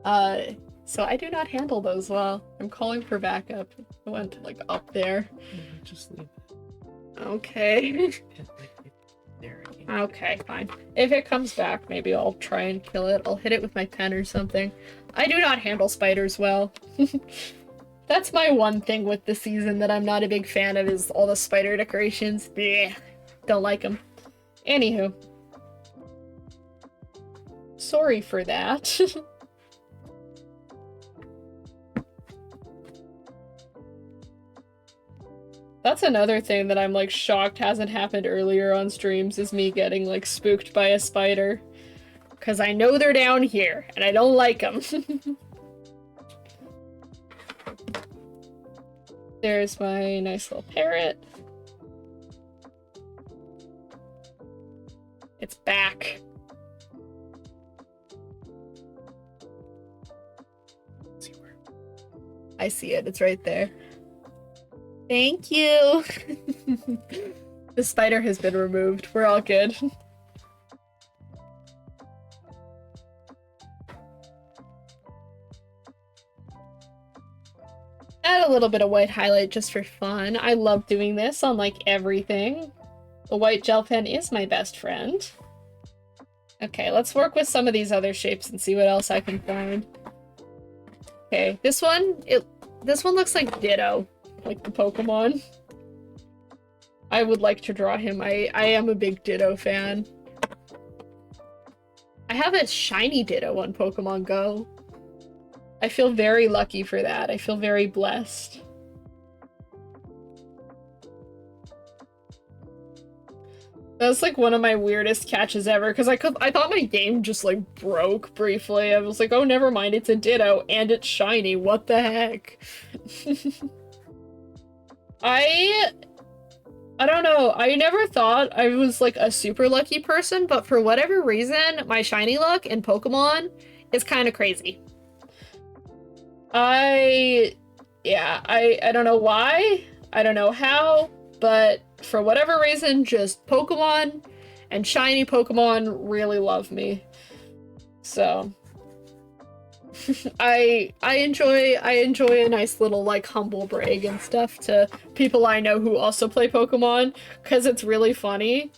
So I do not handle those well. I'm calling for backup. I went like up there. Just leave it. Okay. There. Okay, fine. If it comes back, maybe I'll try and kill it. I'll hit it with my pen or something. I do not handle spiders well. That's my one thing with the season that I'm not a big fan of is all the spider decorations. Blech. Don't like them. Anywho. Sorry for that. That's another thing that I'm like shocked hasn't happened earlier on streams is me getting like spooked by a spider. Because I know they're down here and I don't like them. There's my nice little parrot. It's back. Let's see where. I see it. It's right there. Thank you. The spider has been removed. We're all good. Add a little bit of white highlight just for fun. I love doing this on like everything. The white gel pen is my best friend. Okay, let's work with some of these other shapes and see what else I can find. Okay, this one looks like Ditto. Like the Pokemon. I would like to draw him. I am a big Ditto fan. I have a shiny Ditto on Pokemon Go. I feel very lucky for that. I feel very blessed. That's like one of my weirdest catches ever because I thought my game just like broke briefly. I was like, oh, never mind, it's a Ditto and it's shiny. What the heck? I don't know. I never thought I was like a super lucky person, but for whatever reason, my shiny luck in Pokemon is kind of crazy. I don't know why. I don't know how, but for whatever reason, just Pokemon and shiny Pokemon really love me. So I enjoy a nice little like humble brag and stuff to people I know who also play Pokemon because it's really funny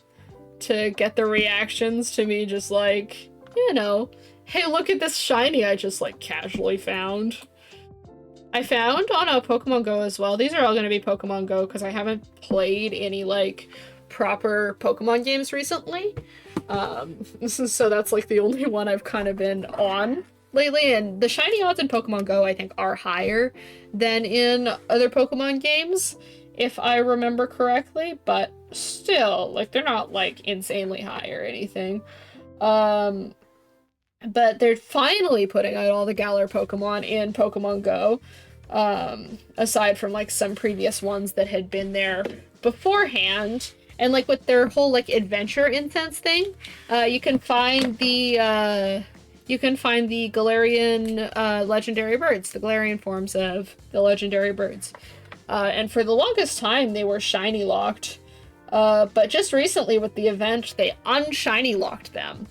to get the reactions to me just like, you know, hey, look at this shiny I just like casually found. I found on a Pokemon Go as well. These are all going to be Pokemon Go because I haven't played any like proper Pokemon games recently. So that's like the only one I've kind of been on lately, and the shiny odds in Pokemon Go I think are higher than in other Pokemon games, if I remember correctly, but still, like, they're not like insanely high or anything. But they're finally putting out all the Galar Pokemon in Pokemon Go, aside from like some previous ones that had been there beforehand. And like with their whole like adventure incense thing, you can find the Galarian legendary birds, the Galarian forms of the legendary birds. And for the longest time, they were shiny locked. But just recently with the event, they unshiny locked them.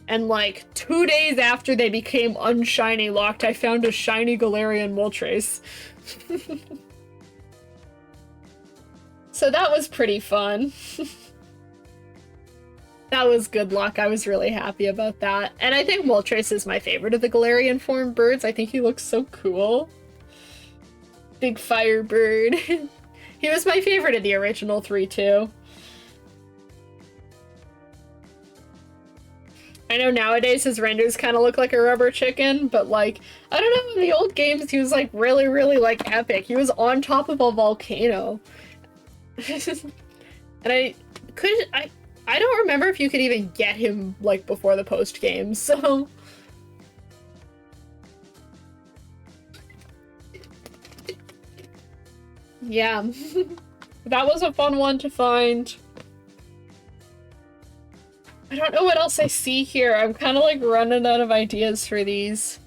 And like 2 days after they became unshiny locked, I found a shiny Galarian Moltres. So that was pretty fun. That was good luck. I was really happy about that. And I think Moltres is my favorite of the Galarian form birds. I think he looks so cool. Big firebird. He was my favorite of the original three, too. I know nowadays his renders kind of look like a rubber chicken, but like, I don't know, in the old games he was like really, really like epic. He was on top of a volcano. And I don't remember if you could even get him like before the post game, so yeah. That was a fun one to find. I don't know what else I see here. I'm kind of like running out of ideas for these.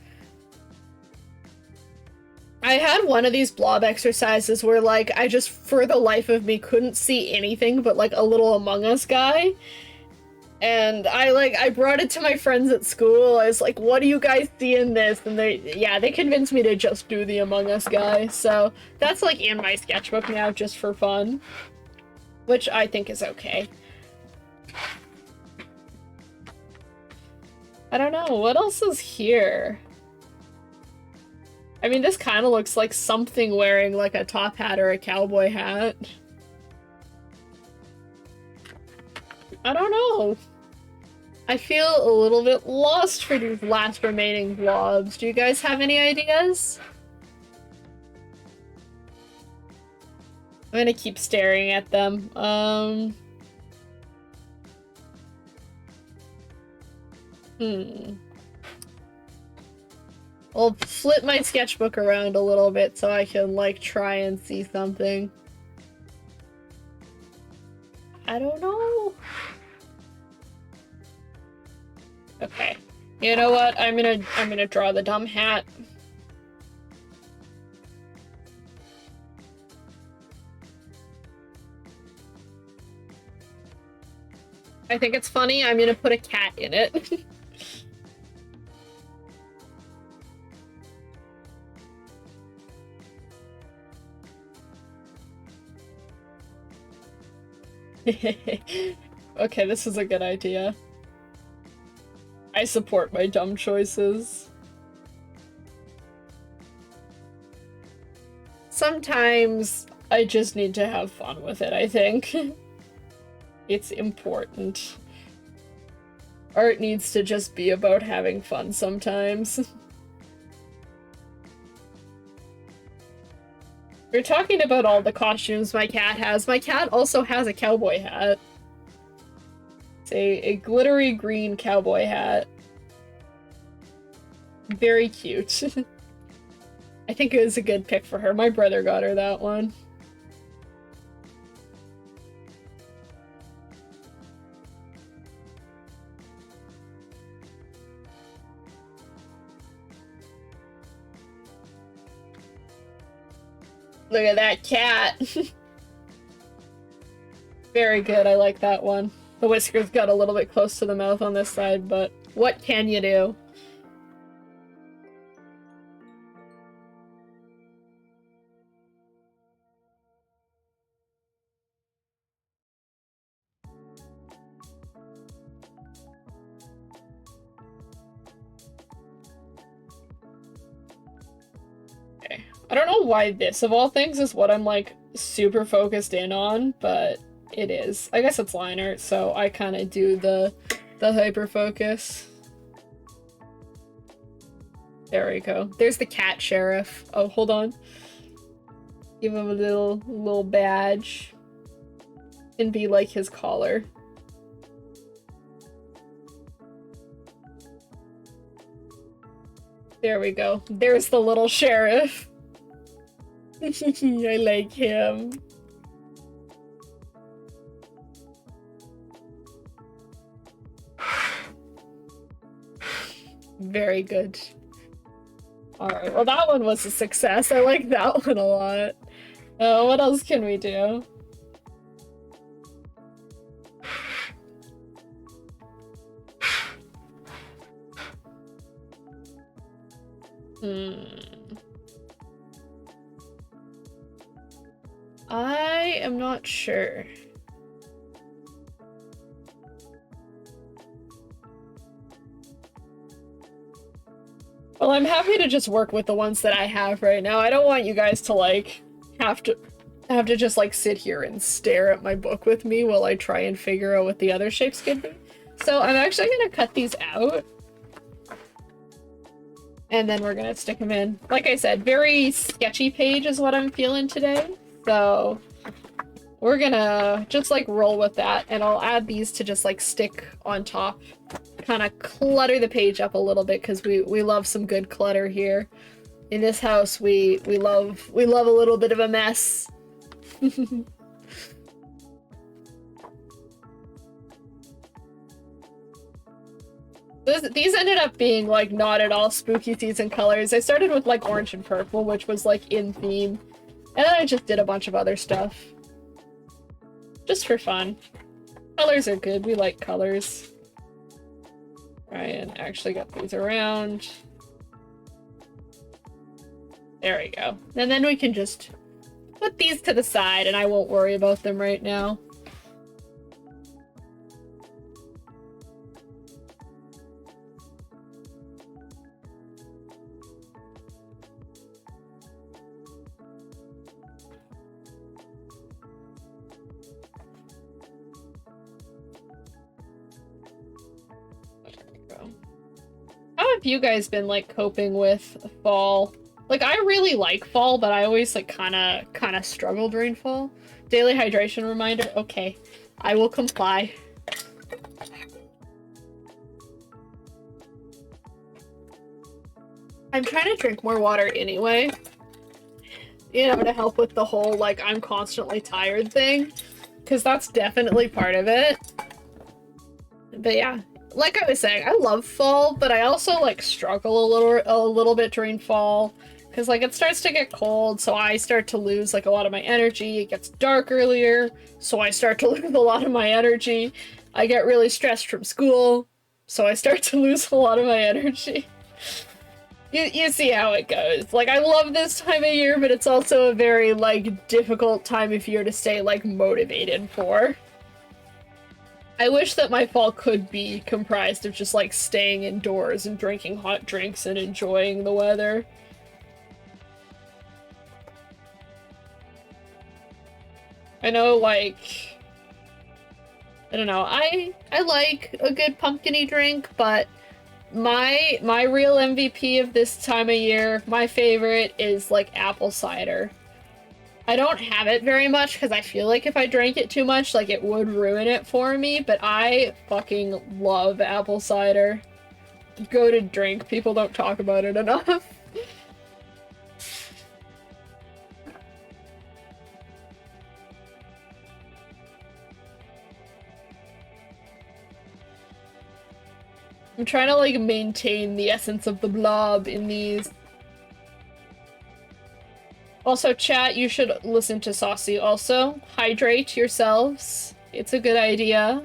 I had one of these blob exercises where like I just for the life of me couldn't see anything but like a little Among Us guy. And I brought it to my friends at school. I was like, what do you guys see in this? And they convinced me to just do the Among Us guy. So that's like in my sketchbook now just for fun, which I think is okay. I don't know, what else is here? I mean, this kind of looks like something wearing like a top hat or a cowboy hat. I don't know. I feel a little bit lost for these last remaining blobs. Do you guys have any ideas? I'm gonna keep staring at them. I'll flip my sketchbook around a little bit so I can, like, try and see something. I don't know. Okay. You know what? I'm gonna draw the dumb hat. I think it's funny. I'm gonna put a cat in it. Okay, this is a good idea. I support my dumb choices. Sometimes I just need to have fun with it, I think. It's important. Art needs to just be about having fun sometimes. We're talking about all the costumes my cat has. My cat also has a cowboy hat. It's a glittery green cowboy hat. Very cute. I think it was a good pick for her. My brother got her that one. Look at that cat. Very good, I like that one. The whiskers got a little bit close to the mouth on this side, but what can you do? Okay. I don't know why this, of all things, is what I'm, like, super focused in on, but it is. I guess it's line art, so I kind of do the hyper focus. There we go. There's the cat sheriff. Oh, hold on. Give him a little badge. And be like his collar. There we go. There's the little sheriff. I like him. Very good. Alright, well that one was a success. I like that one a lot. What else can we do? I am not sure. Well, I'm happy to just work with the ones that I have right now. I don't want you guys to, like, have to just, like, sit here and stare at my book with me while I try and figure out what the other shapes could be. So I'm actually gonna cut these out. And then we're gonna stick them in. Like I said, very sketchy page is what I'm feeling today. So we're gonna just, like, roll with that. And I'll add these to just, like, stick on top. Kind of clutter the page up a little bit because we love some good clutter here. In this house, we love a little bit of a mess. These ended up being, like, not at all spooky season colors. I started with, like, orange and purple, which was, like, in theme. And then I just did a bunch of other stuff. Just for fun. Colors are good. We like colors. Try and actually get these around. There we go. And then we can just put these to the side and I won't worry about them right now. How have you guys been, like, coping with fall? Like, I really like fall, but I always, like, kind of struggle during fall. Daily hydration reminder? Okay, I will comply. I'm trying to drink more water anyway. You know, to help with the whole, like, I'm constantly tired thing. Because that's definitely part of it. But yeah. Like I was saying, I love fall, but I also, like, struggle a little bit during fall because, like, it starts to get cold, so I start to lose, like, a lot of my energy. It gets dark earlier, so I start to lose a lot of my energy. I get really stressed from school, so I start to lose a lot of my energy. You see how it goes. Like, I love this time of year, but it's also a very, like, difficult time of year to stay, like, motivated for. I wish that my fall could be comprised of just, like, staying indoors and drinking hot drinks and enjoying the weather. I know, like, I don't know, I like a good pumpkin-y drink, but my real MVP of this time of year, my favorite, is, like, apple cider. I don't have it very much because I feel like if I drank it too much, like, it would ruin it for me, but I fucking love apple cider. Go to drink. People don't talk about it enough. I'm trying to, like, maintain the essence of the blob in these. Also, chat, you should listen to Saucy also. Hydrate yourselves. It's a good idea.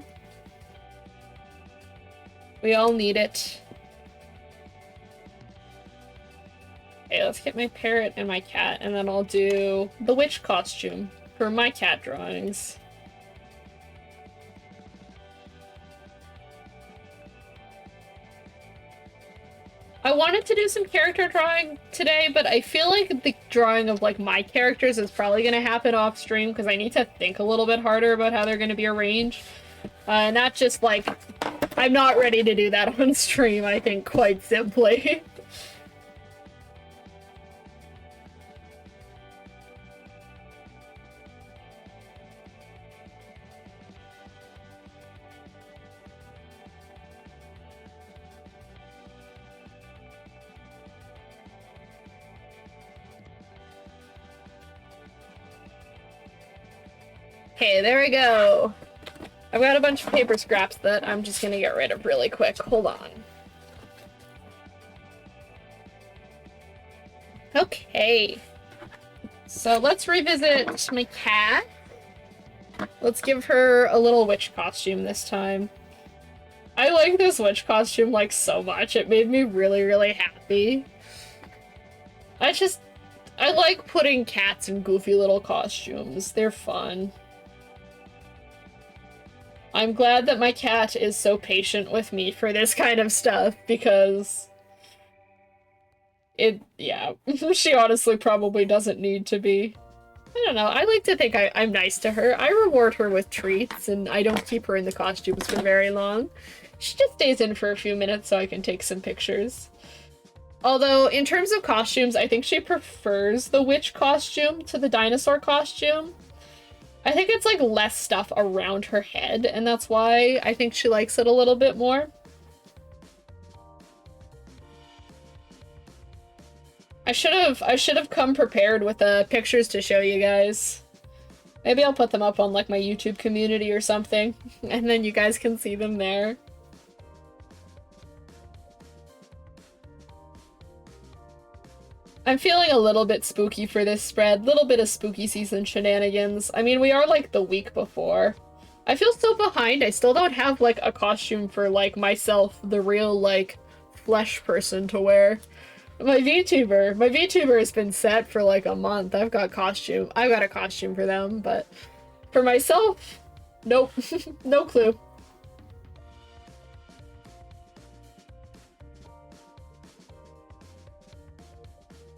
We all need it. Okay, let's get my parrot and my cat, and then I'll do the witch costume for my cat drawings. I wanted to do some character drawing today, but I feel like the drawing of, like, my characters is probably going to happen off stream because I need to think a little bit harder about how they're going to be arranged. Not just, like, I'm not ready to do that on stream, I think, quite simply. Okay, there we go. I've got a bunch of paper scraps that I'm just gonna get rid of really quick. Hold on. Okay. So let's revisit my cat. Let's give her a little witch costume this time. I like this witch costume, like, so much. It made me really, really happy. I like putting cats in goofy little costumes. They're fun. I'm glad that my cat is so patient with me for this kind of stuff, because Yeah, she honestly probably doesn't need to be. I don't know, I like to think I'm nice to her. I reward her with treats, and I don't keep her in the costumes for very long. She just stays in for a few minutes so I can take some pictures. Although, in terms of costumes, I think she prefers the witch costume to the dinosaur costume. I think it's like less stuff around her head, and that's why I think she likes it a little bit more. I should have come prepared with pictures to show you guys. Maybe I'll put them up on like my YouTube community or something, and then you guys can see them there. I'm feeling a little bit spooky for this spread. Little bit of spooky season shenanigans. I mean, we are like the week before. I feel so behind. I still don't have like a costume for like myself, the real like flesh person to wear. My VTuber has been set for like a month. I've got a costume for them, but for myself, nope. No clue.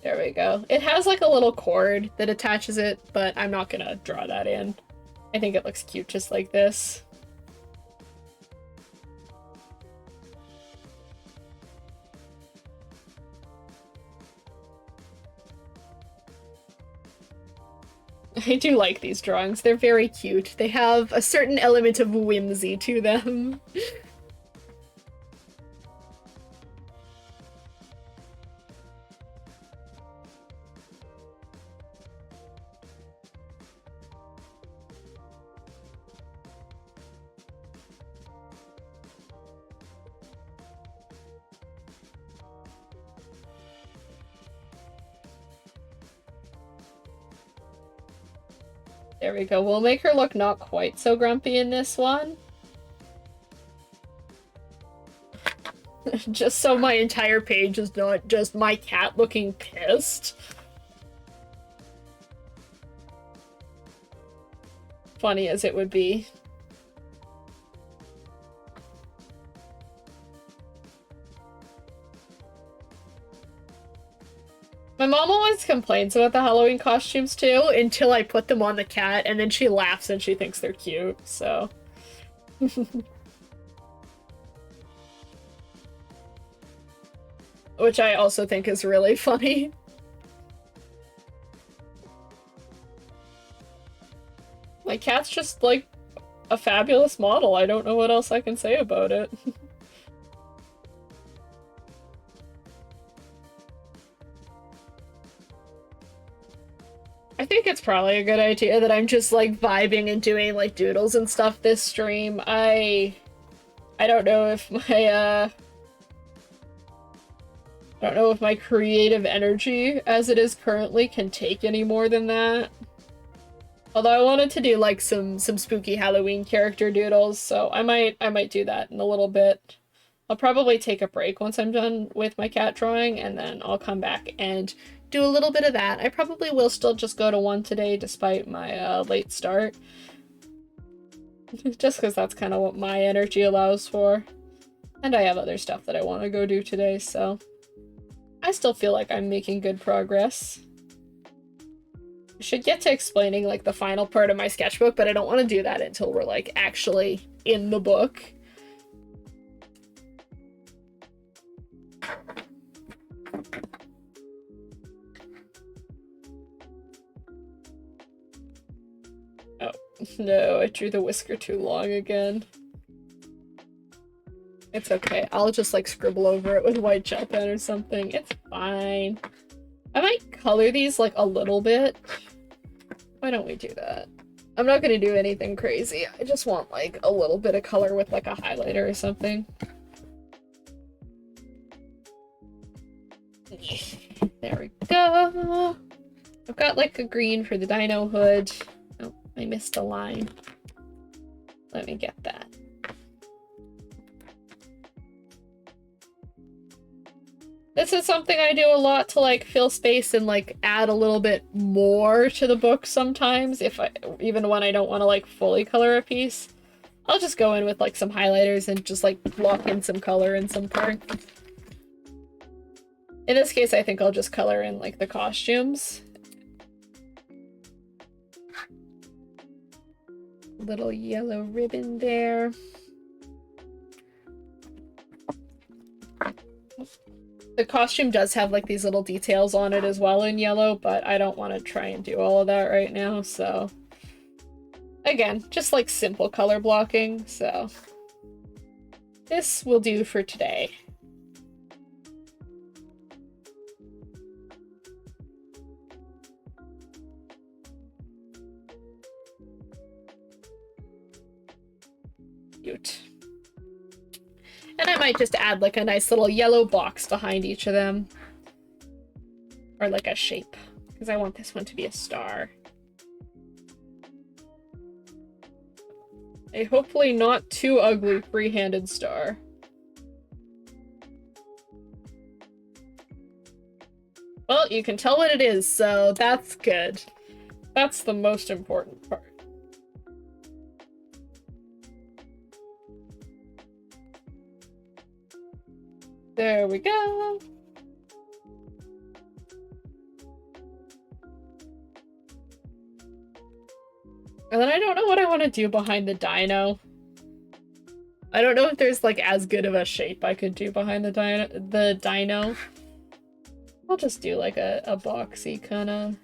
There we go. It has like a little cord that attaches it, but I'm not gonna draw that in. I think it looks cute just like this. I do like these drawings. They're very cute. They have a certain element of whimsy to them. There we go. We'll make her look not quite so grumpy in this one. Just so my entire page is not just my cat looking pissed. Funny as it would be. My mom always complains about the Halloween costumes too, until I put them on the cat, and then she laughs and she thinks they're cute, so. Which I also think is really funny. My cat's just like a fabulous model. I don't know what else I can say about it. I think it's probably a good idea that I'm just like vibing and doing like doodles and stuff this stream. I don't know if my I don't know if my creative energy as it is currently can take any more than that. Although I wanted to do like some spooky Halloween character doodles, so I might do that in a little bit. I'll probably take a break once I'm done with my cat drawing, and then I'll come back and do a little bit of that. I probably will still just go to one today despite my late start. Just because that's kind of what my energy allows for. And I have other stuff that I want to go do today, so I still feel like I'm making good progress. I should get to explaining like the final part of my sketchbook, but I don't want to do that until we're like actually in the book. Oh, no, I drew the whisker too long again. It's okay. I'll just like scribble over it with white gel pen or something. It's fine. I might color these like a little bit. Why don't we do that? I'm not gonna do anything crazy. I just want like a little bit of color with like a highlighter or something. There we go. I've got like a green for the dino hood. Oh, I missed a line. Let me get that. This is something I do a lot to like fill space and like add a little bit more to the book sometimes, even when I don't want to like fully color a piece. I'll just go in with like some highlighters and just like block in some color in some parts. In this case, I think I'll just color in like the costumes. Little yellow ribbon there. The costume does have like these little details on it as well in yellow, but I don't want to try and do all of that right now, so... Again, just like simple color blocking, so... This will do for today. Cute. And I might just add like a nice little yellow box behind each of them. Or like a shape, because I want this one to be a star. A hopefully not too ugly free-handed star. Well, you can tell what it is, so that's good. That's the most important part. There we go. And then I don't know what I want to do behind the dino. I don't know if there's like as good of a shape I could do behind the dino. I'll just do like a boxy kind of.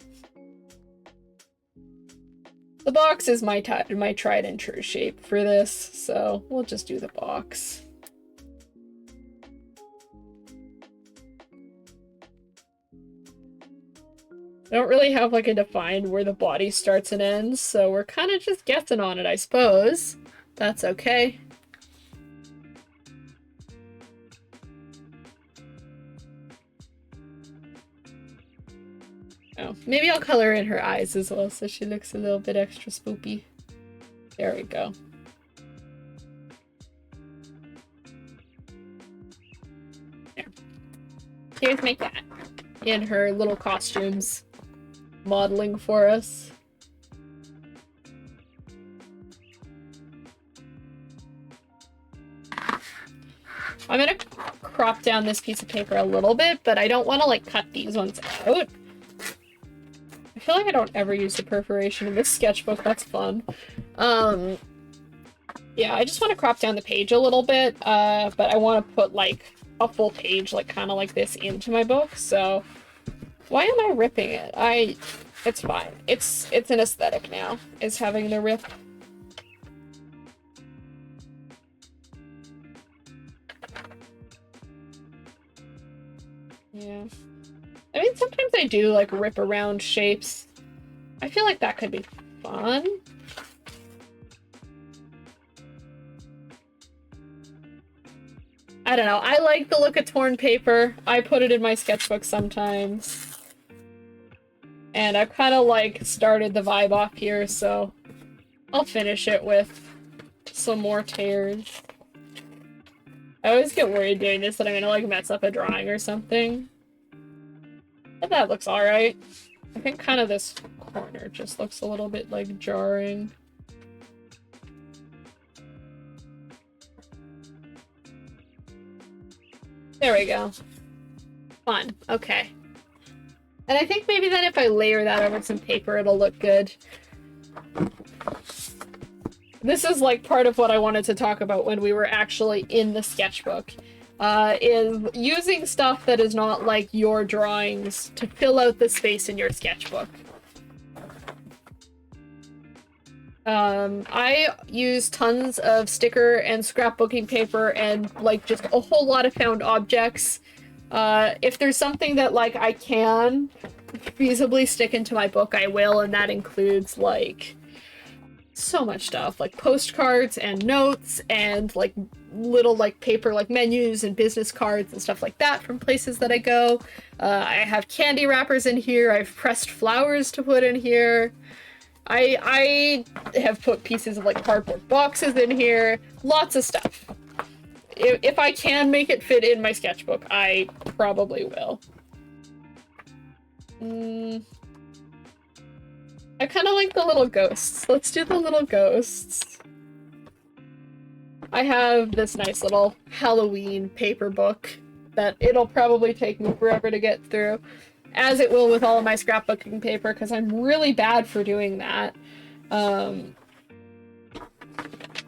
The box is my tried and true shape for this, so we'll just do the box. I don't really have like a defined where the body starts and ends, so we're kind of just guessing on it, I suppose. That's okay. Oh, maybe I'll color in her eyes as well so she looks a little bit extra spoopy. There we go. There. Here's my cat in her little costumes, modeling for us. I'm gonna crop down this piece of paper a little bit, but I don't want to like cut these ones out. I feel like I don't ever use the perforation in this sketchbook. That's fun. Yeah, I just want to crop down the page a little bit, but I want to put like a full page, like kind of like this, into my book. So why am I ripping it? It's fine. It's an aesthetic now, is having the rip. Yeah. I mean, sometimes I do, like, rip around shapes. I feel like that could be fun. I don't know. I like the look of torn paper. I put it in my sketchbook sometimes. And I've kind of, like, started the vibe off here, so I'll finish it with some more tears. I always get worried doing this that I'm gonna, like, mess up a drawing or something. But that looks alright. I think kind of this corner just looks a little bit, like, jarring. There we go. Fun. Okay. And I think maybe then if I layer that over some paper, it'll look good. This is, like, part of what I wanted to talk about when we were actually in the sketchbook. Is using stuff that is not like your drawings to fill out the space in your sketchbook. I use tons of sticker and scrapbooking paper and like just a whole lot of found objects. If there's something that like I can feasibly stick into my book, I will, and that includes like so much stuff, like postcards and notes and like little like paper like menus and business cards and stuff like that from places that I go. I have candy wrappers in here. I've pressed flowers to put in here. I have put pieces of like cardboard boxes in here. Lots of stuff. If I can make it fit in my sketchbook, I probably will. I kind of like the little ghosts. Let's do the little ghosts. I have this nice little Halloween paper book that it'll probably take me forever to get through, as it will with all of my scrapbooking paper, because I'm really bad for doing that.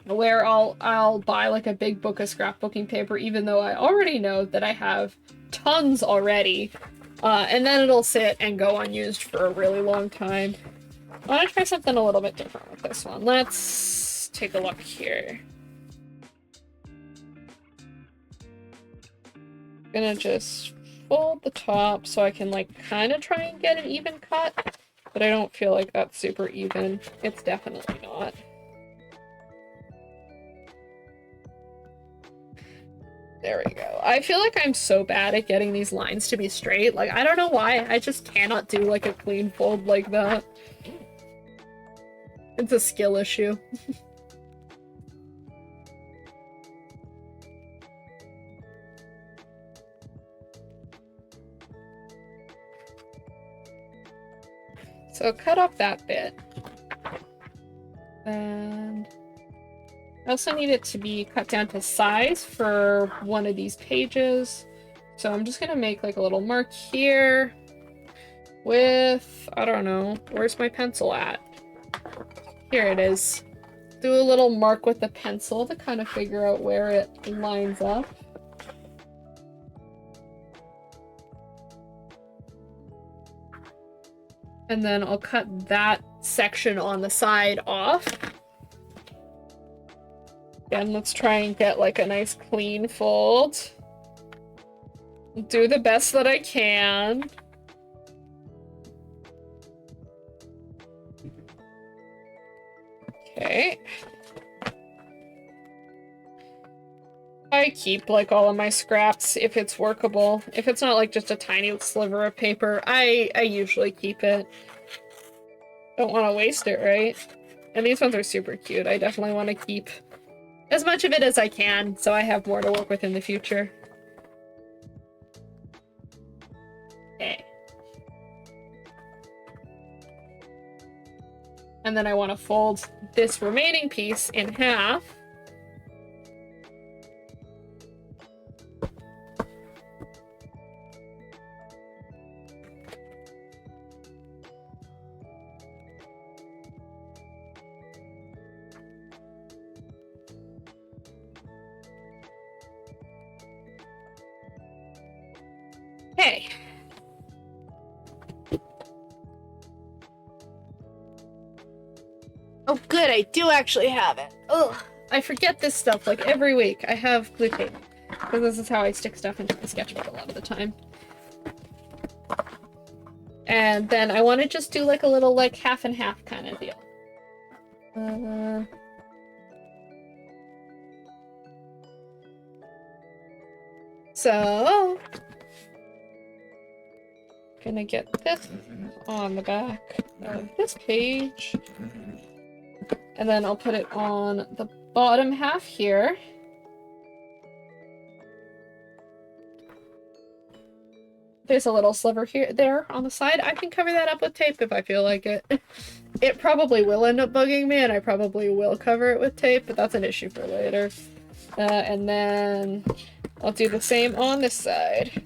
Where I'll buy like a big book of scrapbooking paper, even though I already know that I have tons already, and then it'll sit and go unused for a really long time. I want to try something a little bit different with this one. Let's take a look here. Gonna just fold the top so I can like kind of try and get an even cut, but I don't feel like that's super even. It's definitely not. There we go. I feel like I'm so bad at getting these lines to be straight. Like, I don't know why. I just cannot do like a clean fold like that. It's a skill issue. So cut off that bit. And I also need it to be cut down to size for one of these pages. So I'm just gonna make like a little mark here with, I don't know, where's my pencil at? Here it is. Do a little mark with the pencil to kind of figure out where it lines up. And then I'll cut that section on the side off. Again, let's try and get like a nice clean fold. Do the best that I can. Okay. I keep like all of my scraps if it's workable. If it's not like just a tiny sliver of paper, I usually keep it. Don't want to waste it, right? And these ones are super cute. I definitely want to keep as much of it as I can so I have more to work with in the future. Okay. And then I want to fold this remaining piece in half. Okay. Oh, good, I do actually have it. Ugh, I forget this stuff like every week. I have glue tape, because this is how I stick stuff into my sketchbook a lot of the time. And then I want to just do like a little like half and half kind of deal. So gonna get this on the back of this page, and then I'll put it on the bottom half here. There's a little sliver here, there on the side. I can cover that up with tape if I feel like it. It probably will end up bugging me, and I probably will cover it with tape, but that's an issue for later. And then I'll do the same on this side.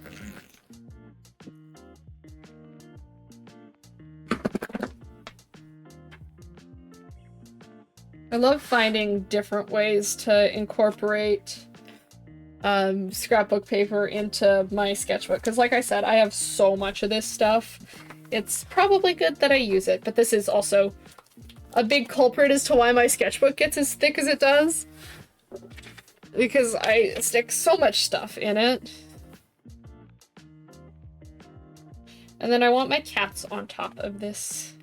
I love finding different ways to incorporate scrapbook paper into my sketchbook, because like I said, I have so much of this stuff. It's probably good that I use it, but this is also a big culprit as to why my sketchbook gets as thick as it does, because I stick so much stuff in it. And then I want my cats on top of this.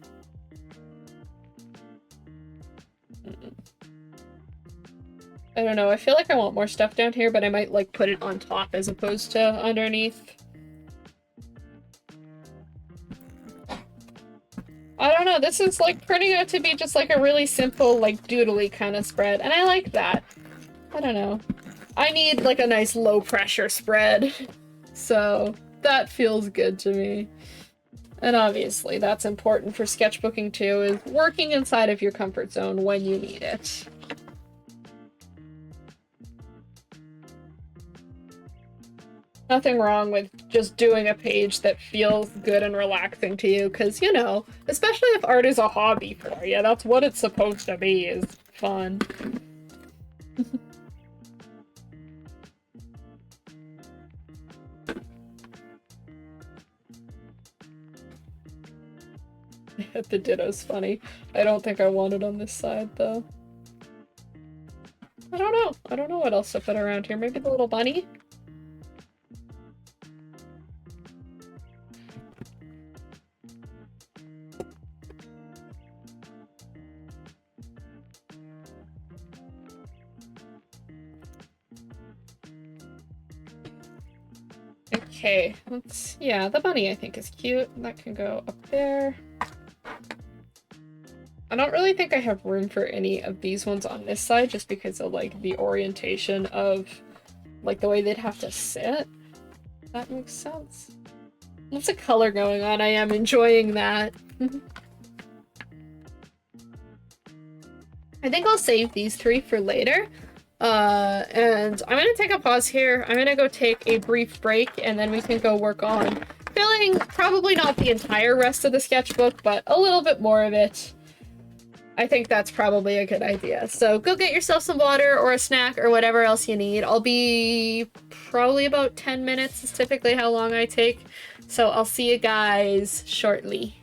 I don't know, I feel like I want more stuff down here, but I might like put it on top as opposed to underneath. I don't know, this is like turning out to be just like a really simple like doodly kind of spread, and I like that. I don't know. I need like a nice low pressure spread, so that feels good to me. And obviously that's important for sketchbooking too, is working inside of your comfort zone when you need it. Nothing wrong with just doing a page that feels good and relaxing to you, because, you know, especially if art is a hobby for you, that's what it's supposed to be, is fun. The ditto's funny. I don't think I want it on this side, though. I don't know. I don't know what else to put around here. Maybe the little bunny? Okay, yeah, the bunny I think is cute. That can go up there. I don't really think I have room for any of these ones on this side just because of, like, the orientation of, like, the way they'd have to sit. That makes sense. Lots of color going on. I am enjoying that. I think I'll save these three for later. And I'm gonna take a pause here. I'm gonna go take a brief break, and then we can go work on filling probably not the entire rest of the sketchbook, but a little bit more of it. I think that's probably a good idea. So go get yourself some water or a snack or whatever else you need. I'll be probably about 10 minutes is typically how long I take. So I'll see you guys shortly.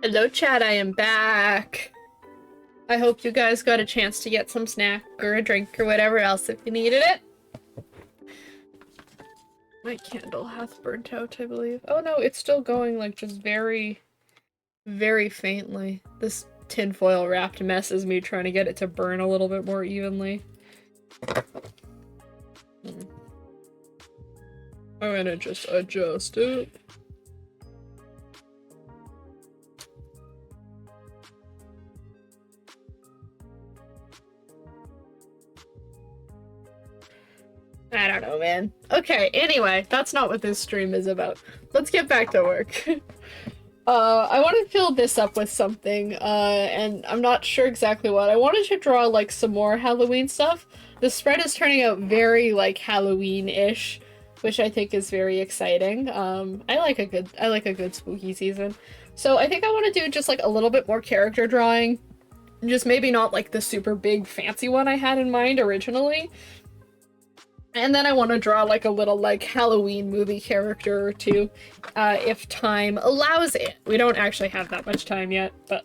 Hello chat, I am back. I hope you guys got a chance to get some snack or a drink or whatever else if you needed it. My candle hath burnt out, I believe. Oh no, it's still going like just very, very faintly. This tinfoil wrapped messes me trying to get it to burn a little bit more evenly. I'm gonna just adjust it. I don't know, man. Okay, anyway, that's not what this stream is about. Let's get back to work. I want to fill this up with something, and I'm not sure exactly what. I wanted to draw, like, some more Halloween stuff. The spread is turning out very, like, Halloween-ish, which I think is very exciting. I like a good spooky season. So I think I want to do just, like, a little bit more character drawing. Just maybe not, like, the super big fancy one I had in mind originally. And then I want to draw like a little like Halloween movie character or two, if time allows it. We don't actually have that much time yet, but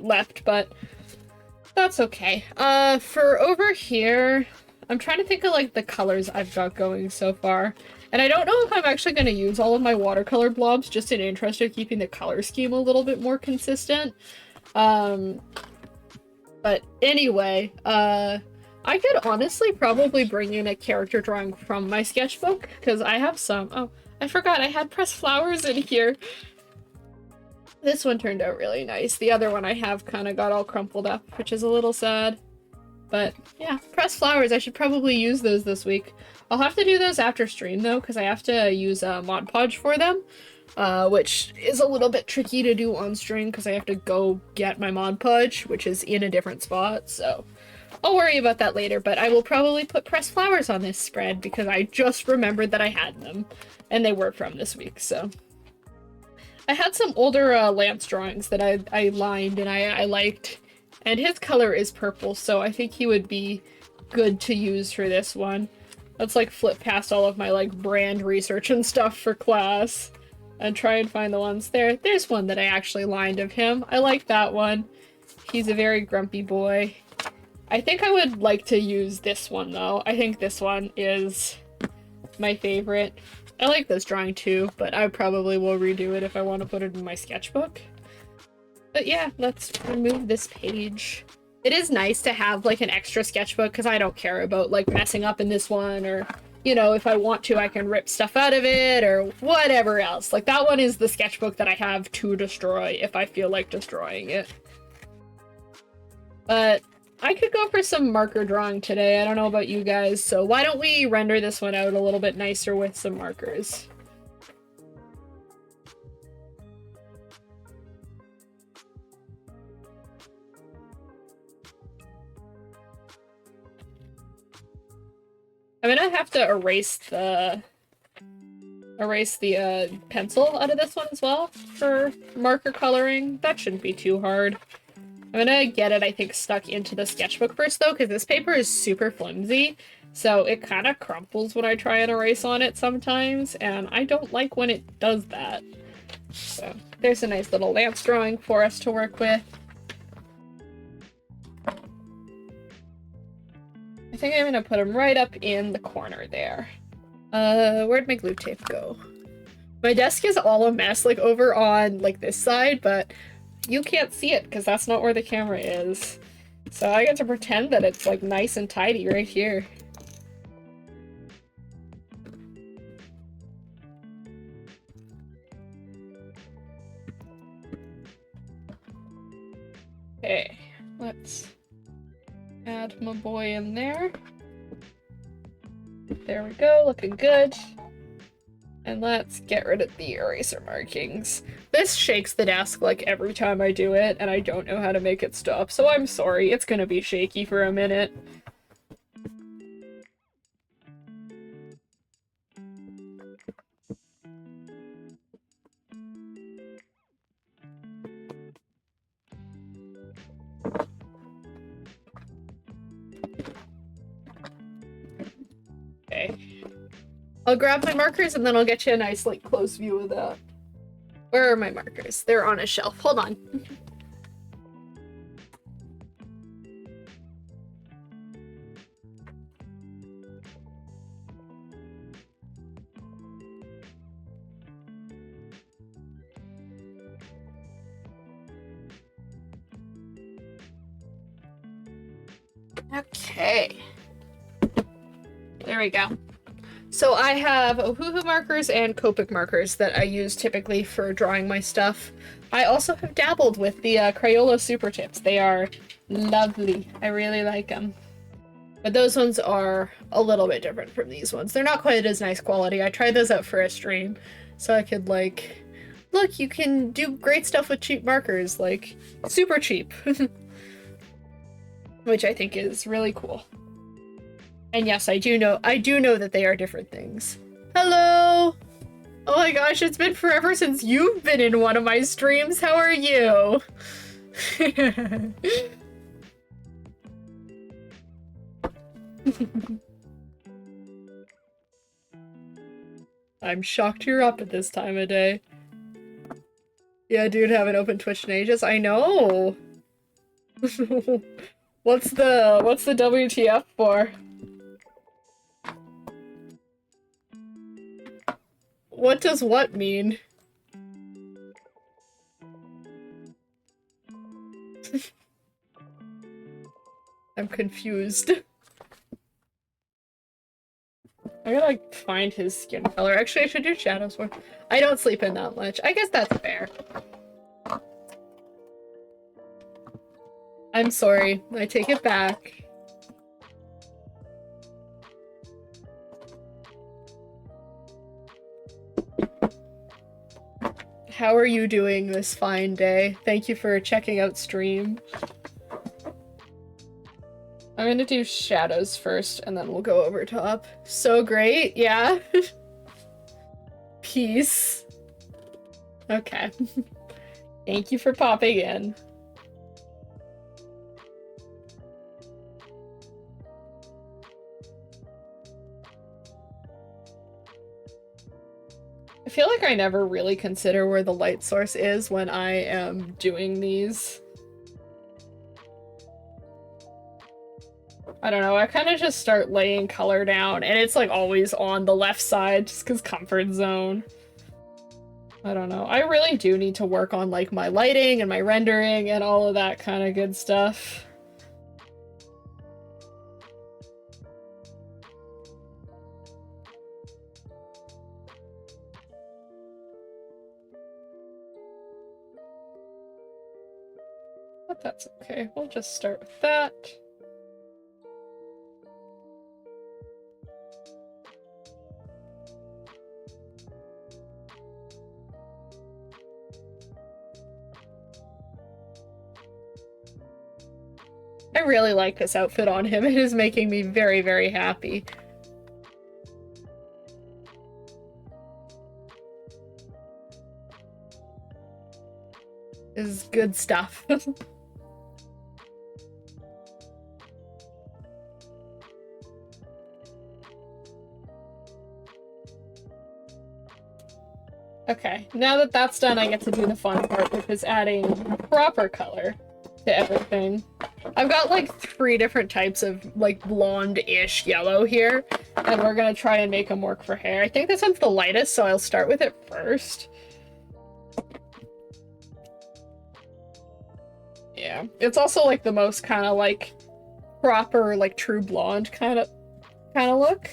that's okay. For over here, I'm trying to think of like the colors I've got going so far. And I don't know if I'm actually going to use all of my watercolor blobs, just in interest of keeping the color scheme a little bit more consistent. But anyway, I could honestly probably bring in a character drawing from my sketchbook, because I have some. Oh, I forgot I had pressed flowers in here. This one turned out really nice. The other one I have kind of got all crumpled up, which is a little sad. But yeah, pressed flowers. I should probably use those this week. I'll have to do those after stream though, because I have to use Mod Podge for them, which is a little bit tricky to do on stream because I have to go get my Mod Podge, which is in a different spot, so I'll worry about that later, but I will probably put pressed flowers on this spread because I just remembered that I had them, and they were from this week, so. I had some older Lance drawings that I lined and I liked, and his color is purple, so I think he would be good to use for this one. Let's like flip past all of my like brand research and stuff for class and try and find the ones there. There's one that I actually lined of him. I like that one. He's a very grumpy boy. I think I would like to use this one though. I think this one is my favorite. I like this drawing too, but I probably will redo it if I want to put it in my sketchbook. But yeah, let's remove this page. It is nice to have like an extra sketchbook because I don't care about like messing up in this one, or, you know, if I want to I can rip stuff out of it or whatever else. Like that one is the sketchbook that I have to destroy if I feel like destroying it. But I could go for some marker drawing today. I don't know about you guys, so why don't we render this one out a little bit nicer with some markers? I'm gonna have to erase the pencil out of this one as well for marker coloring. That shouldn't be too hard. I'm gonna get it, I think, stuck into the sketchbook first, though, because this paper is super flimsy, so it kind of crumples when I try and erase on it sometimes, and I don't like when it does that. So, there's a nice little Lance drawing for us to work with. I think I'm gonna put him right up in the corner there. Where'd my glue tape go? My desk is all a mess, like, over on, like, this side, but you can't see it because that's not where the camera is. So I get to pretend that it's like nice and tidy right here. Okay, let's add my boy in there. There we go, looking good. And let's get rid of the eraser markings. This shakes the desk like every time I do it, and I don't know how to make it stop, so I'm sorry. It's gonna be shaky for a minute. Okay. I'll grab my markers and then I'll get you a nice, like, close view of that. Where are my markers? They're on a shelf. Hold on. Okay. There we go. So I have Ohuhu markers and Copic markers that I use typically for drawing my stuff. I also have dabbled with the Crayola Super Tips. They are lovely. I really like them. But those ones are a little bit different from these ones. They're not quite as nice quality. I tried those out for a stream so I could like, look, you can do great stuff with cheap markers, like super cheap. Which I think is really cool. And yes, I do know that they are different things. Hello! Oh my gosh, it's been forever since you've been in one of my streams. How are you? I'm shocked you're up at this time of day. Yeah, dude, haven't opened Twitch in ages. I know. What's the WTF for? What does what mean? I'm confused. I gotta like find his skin color. Actually, I should do shadows more. I don't sleep in that much. I guess that's fair. I'm sorry. I take it back. How are you doing this fine day? Thank you for checking out stream. I'm gonna do shadows first, and then we'll go over top. So great, yeah. Peace. Okay. Thank you for popping in. I feel like I never really consider where the light source is when I am doing these. I don't know, I kind of just start laying color down, and it's like always on the left side just because comfort zone. I don't know. I really do need to work on like my lighting and my rendering and all of that kind of good stuff. But that's okay. We'll just start with that. I really like this outfit on him. It is making me very, very happy. This is good stuff. Okay, now that that's done, I get to do the fun part, which is adding proper color to everything. I've got like 3 different types of like blonde-ish yellow here, and we're gonna try and make them work for hair. I think this one's the lightest, so I'll start with it first. Yeah, it's also like the most kind of like proper, like true blonde kind of look.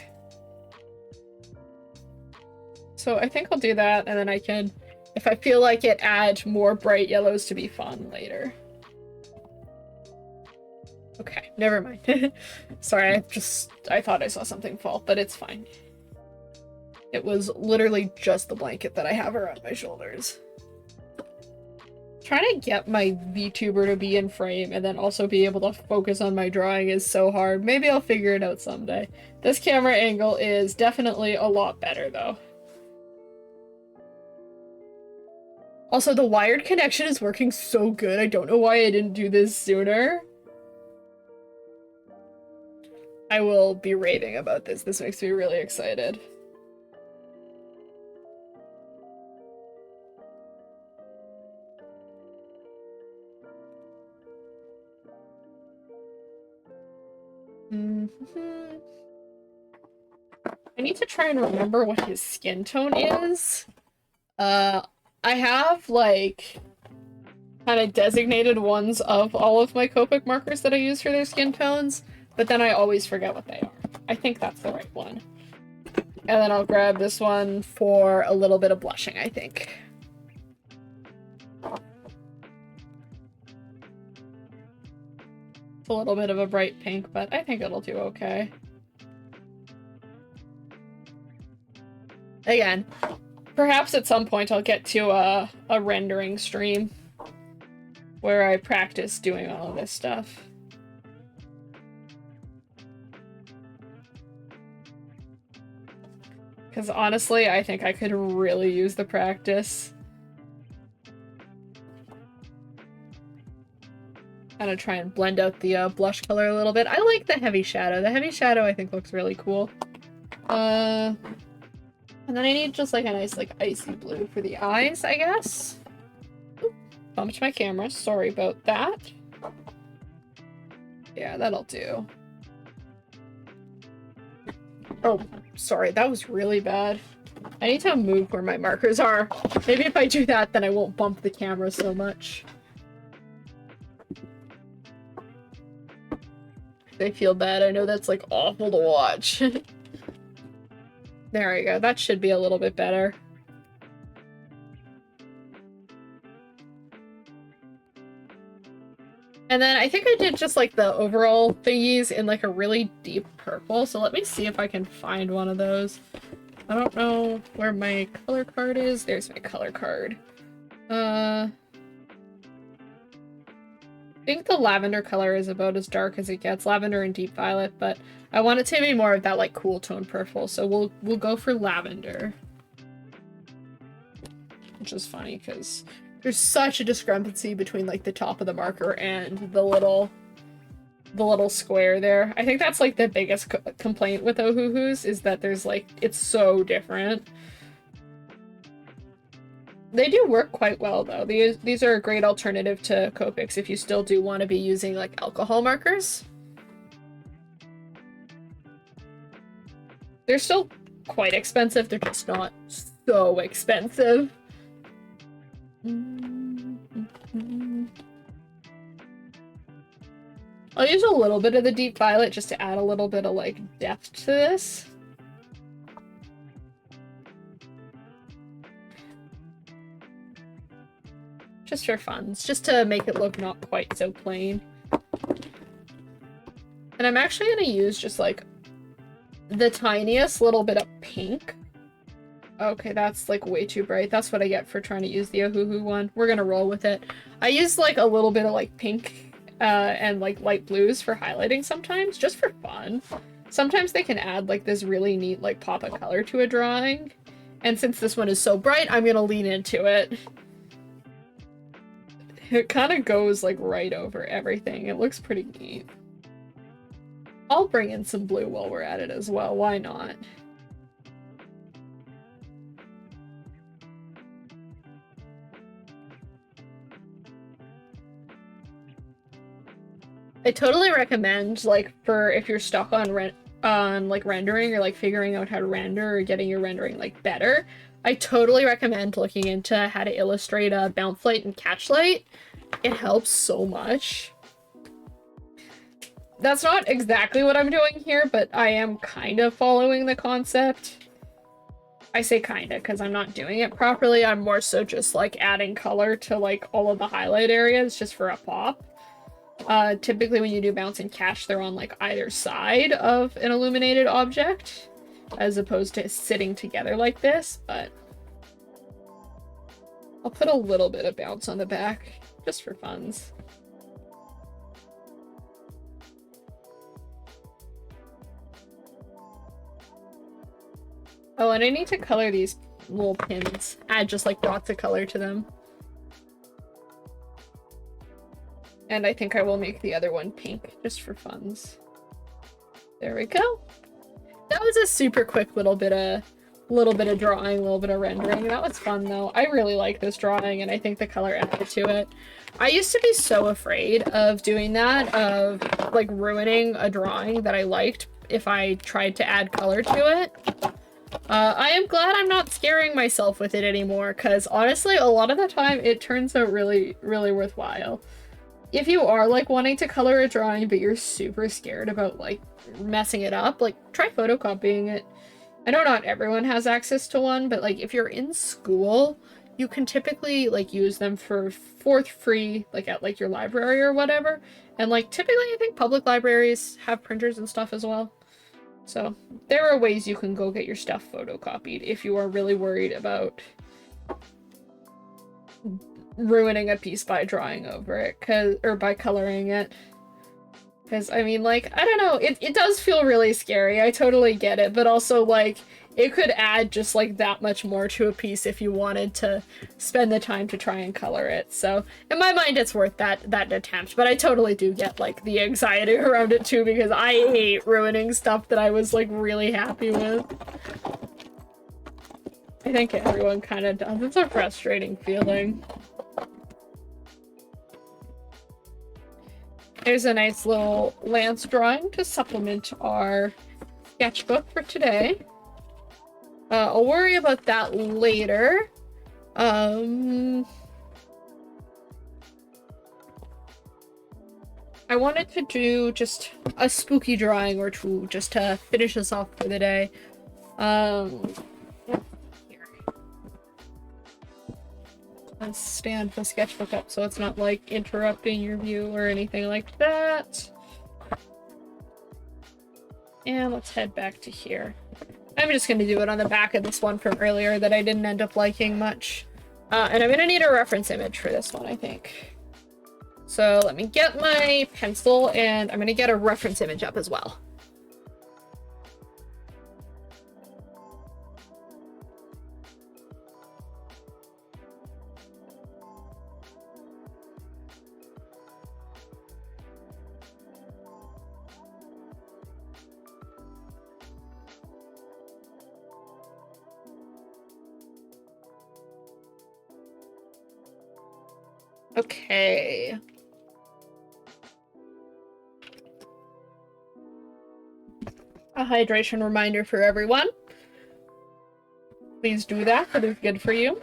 So I think I'll do that, and then I can, if I feel like it, add more bright yellows to be fun later. Okay, never mind. Sorry, I thought I saw something fall, but it's fine. It was literally just the blanket that I have around my shoulders. Trying to get my VTuber to be in frame and then also be able to focus on my drawing is so hard. Maybe I'll figure it out someday. This camera angle is definitely a lot better, though. Also, the wired connection is working so good. I don't know why I didn't do this sooner. I will be raving about this. This makes me really excited. I need to try and remember what his skin tone is. I have, like, kind of designated ones of all of my Copic markers that I use for their skin tones. but then I always forget what they are. I think that's the right one. And then I'll grab this one for a little bit of blushing, I think. It's a little bit of a bright pink, but I think it'll do okay. Again, perhaps at some point I'll get to a rendering stream where I practice doing all of this stuff. Because honestly, I think I could really use the practice. I'm gonna try and blend out the blush color a little bit. I like the heavy shadow. The heavy shadow I think looks really cool. And then I need just like a nice like icy blue for the eyes, I guess. Oop, bumped my camera. Sorry about that. Yeah, that'll do. Oh, sorry, that was really bad. I need to move where my markers are. Maybe if I do that, then I won't bump the camera so much. They feel bad. I know that's like awful to watch. There we go. That should be a little bit better. And then I think I did just like the overall thingies in like a really deep purple. So let me see if I can find one of those. I don't know where my color card is. There's my color card. I think the lavender color is about as dark as it gets. Lavender and deep violet, but I want it to be more of that like cool tone purple. So we'll go for lavender. Which is funny because there's such a discrepancy between like the top of the marker and the little square there. I think that's like the biggest complaint with Ohuhus is that there's like, it's so different. They do work quite well though. These are a great alternative to Copics if you still do want to be using like alcohol markers. They're still quite expensive, they're just not so expensive. I'll use a little bit of the deep violet just to add a little bit of like depth to this. Just for funs, just to make it look not quite so plain. And I'm actually gonna use just like the tiniest little bit of pink. Okay, that's like way too bright. That's what I get for trying to use the Ohuhu one. We're gonna roll with it. I use like a little bit of like pink and like light blues for highlighting sometimes, just for fun. Sometimes they can add like this really neat like pop of color to a drawing. And since this one is so bright, I'm gonna lean into it. It kind of goes like right over everything. It looks pretty neat. I'll bring in some blue while we're at it as well. Why not? I totally recommend, like, for if you're stuck on like rendering or like figuring out how to render or getting your rendering like better, I totally recommend looking into how to illustrate bounce light and catch light. It helps so much. That's not exactly what I'm doing here, but I am kind of following the concept. I say kinda because I'm not doing it properly. I'm more so just like adding color to like all of the highlight areas just for a pop. Typically when you do bounce and catch, they're on like either side of an illuminated object, as opposed to sitting together like this, but I'll put a little bit of bounce on the back, just for funs. Oh, and I need to color these little pins. Add just like dots of color to them. And I think I will make the other one pink, just for funs. There we go. That was a super quick little bit of drawing, a little bit of rendering. That was fun though. I really like this drawing and I think the color added to it. I used to be so afraid of doing that, of like ruining a drawing that I liked if I tried to add color to it. I am glad I'm not scaring myself with it anymore, because honestly, a lot of the time it turns out really, really worthwhile. if you are like wanting to color a drawing but you're super scared about like messing it up, like try photocopying it. I know not everyone has access to one, but like if you're in school, you can typically like use them for free, like at like your library or whatever. And like typically I think public libraries have printers and stuff as well. So there are ways you can go get your stuff photocopied if you are really worried about ruining a piece by drawing over it, or by coloring it. Because, I mean, like, I don't know, it does feel really scary, I totally get it, but also, like, it could add just, like, that much more to a piece if you wanted to spend the time to try and color it. So, in my mind, it's worth that attempt, but I totally do get, like, the anxiety around it, too, because I hate ruining stuff that I was, like, really happy with. I think everyone kind of does. It's a frustrating feeling. There's a nice little lance drawing to supplement our sketchbook for today. I'll worry about that later. I wanted to do just a spooky drawing or two just to finish us off for the day. Let's stand the sketchbook up so it's not like interrupting your view or anything like that. And let's head back to here. I'm just gonna do it on the back of this one from earlier that I didn't end up liking much. And I'm gonna need a reference image for this one, I think. So let me get my pencil and I'm gonna get a reference image up as well. Okay. A hydration reminder for everyone. Please do that. That is good for you.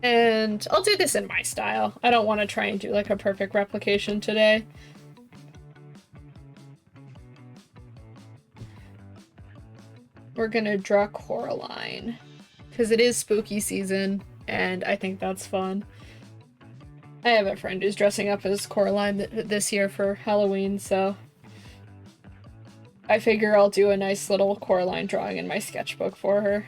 And I'll do this in my style. I don't want to try and do like a perfect replication today. We're gonna draw Coraline because it is spooky season and I think that's fun. I have a friend who's dressing up as Coraline this year for Halloween, so I figure I'll do a nice little Coraline drawing in my sketchbook for her.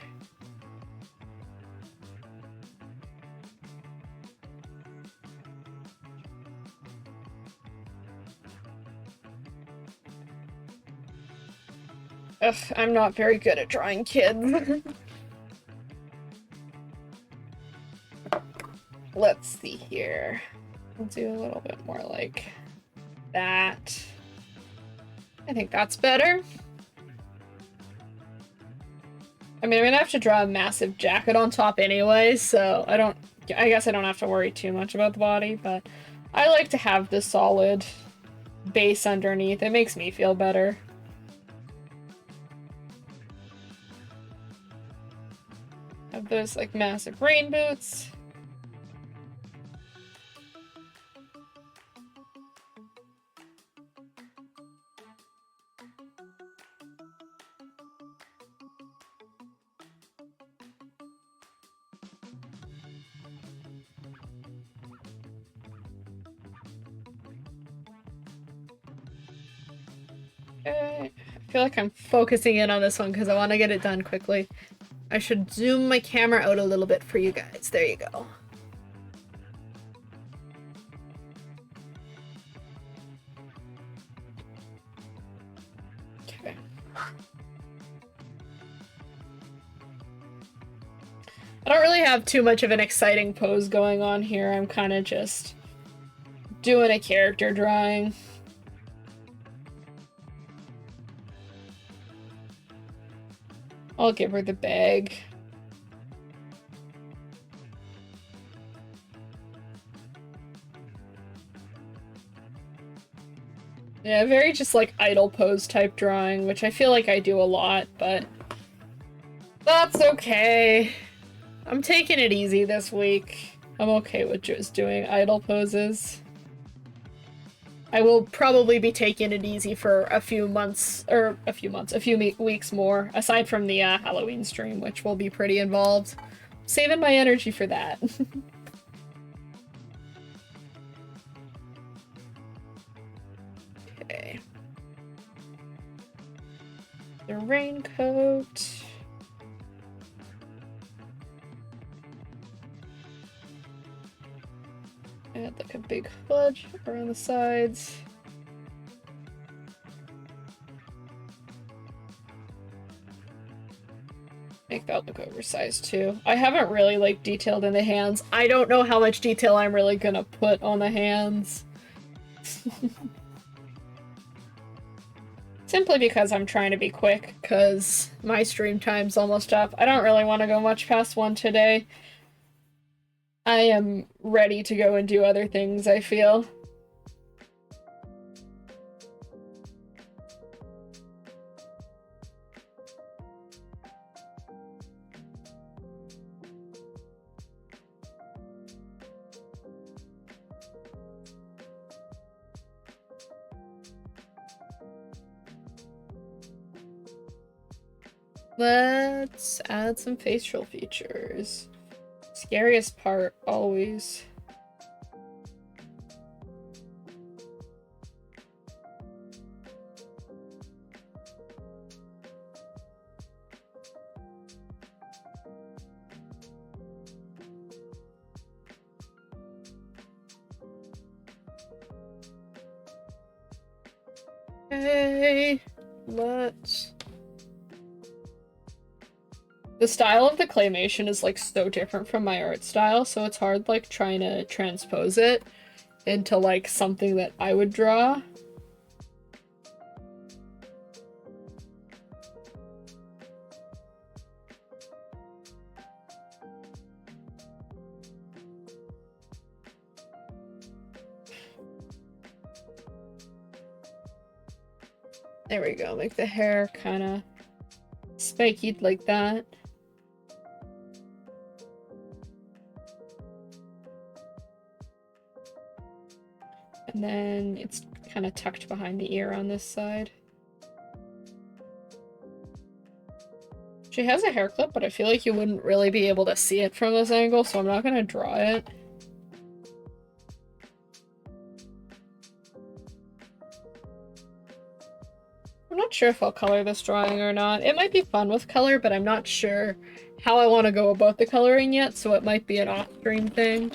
Ugh, I'm not very good at drawing kids. Let's see here. We'll do a little bit more like that. I think that's better. I mean, I'm gonna have to draw a massive jacket on top anyway, so I guess I don't have to worry too much about the body, but I like to have the solid base underneath. It makes me feel better. Have those like massive rain boots. Okay. I feel like I'm focusing in on this one because I want to get it done quickly. I should zoom my camera out a little bit for you guys. There you go. Okay. I don't really have too much of an exciting pose going on here. I'm kind of just doing a character drawing. I'll give her the bag. Yeah, very just like idle pose type drawing, which I feel like I do a lot, but that's okay. I'm taking it easy this week. I'm okay with just doing idle poses. I will probably be taking it easy for a few weeks more, aside from the Halloween stream, which will be pretty involved. Saving my energy for that. Okay. The raincoat. Add like a big hood around the sides. Make that look oversized too. I haven't really like detailed in the hands. I don't know how much detail I'm really gonna put on the hands. Simply because I'm trying to be quick, because my stream time's almost up. I don't really want to go much past 1 today. I am ready to go and do other things, I feel. Let's add some facial features. Scariest part, always. Okay, let's... The style of the claymation is like so different from my art style, so it's hard like trying to transpose it into like something that I would draw. There we go, make the hair kind of spiky like that. And then it's kind of tucked behind the ear on this side. She has a hair clip, but I feel like you wouldn't really be able to see it from this angle, so I'm not gonna draw it. I'm not sure if I'll color this drawing or not. It might be fun with color, but I'm not sure how I want to go about the coloring yet, so it might be an off-stream thing.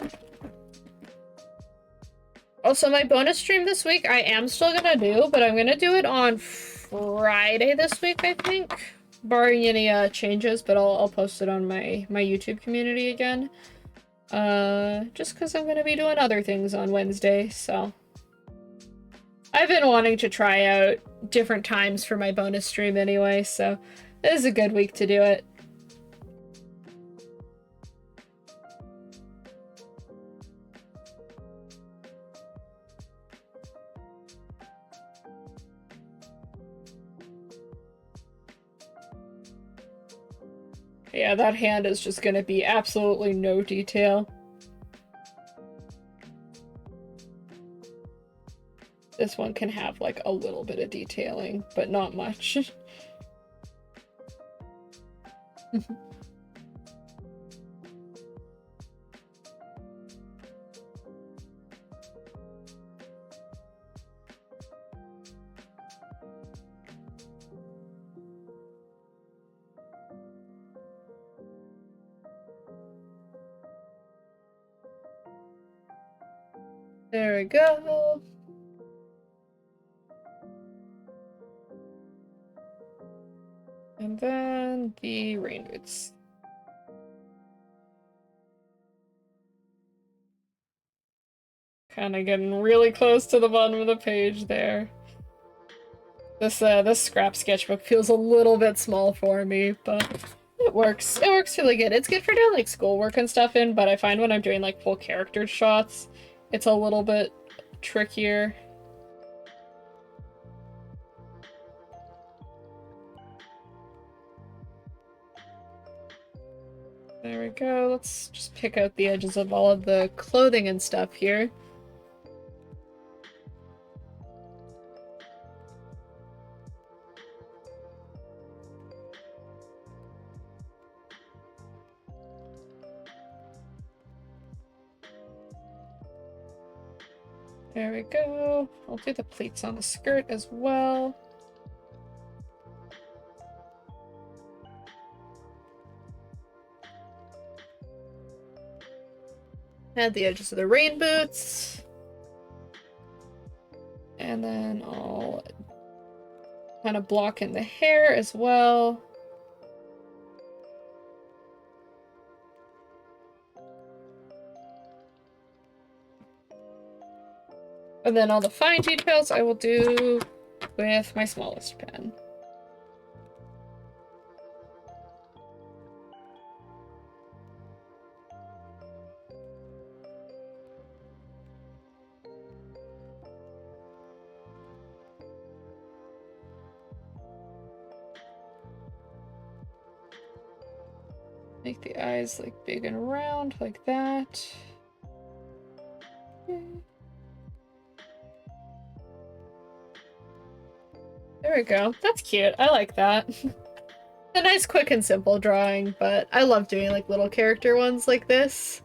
Also, my bonus stream this week I am still gonna do, but I'm gonna do it on Friday this week, I think. Barring any changes, but I'll post it on my YouTube community again. Just because I'm gonna be doing other things on Wednesday, so... I've been wanting to try out different times for my bonus stream anyway, so this is a good week to do it. Yeah, that hand is just gonna be absolutely no detail. This one can have like a little bit of detailing, but not much. There we go. And then the rain boots. Kind of getting really close to the bottom of the page there. This scrap sketchbook feels a little bit small for me, but it works. It works really good. It's good for doing like schoolwork and stuff in, but I find when I'm doing like full character shots, it's a little bit trickier. There we go. Let's just pick out the edges of all of the clothing and stuff here. There we go. I'll do the pleats on the skirt as well. Add the edges of the rain boots. And then I'll kind of block in the hair as well. And then all the fine details I will do with my smallest pen. Make the eyes like big and round like that. Okay. There we go. That's cute. I like that. A nice, quick, and simple drawing, but I love doing like little character ones like this.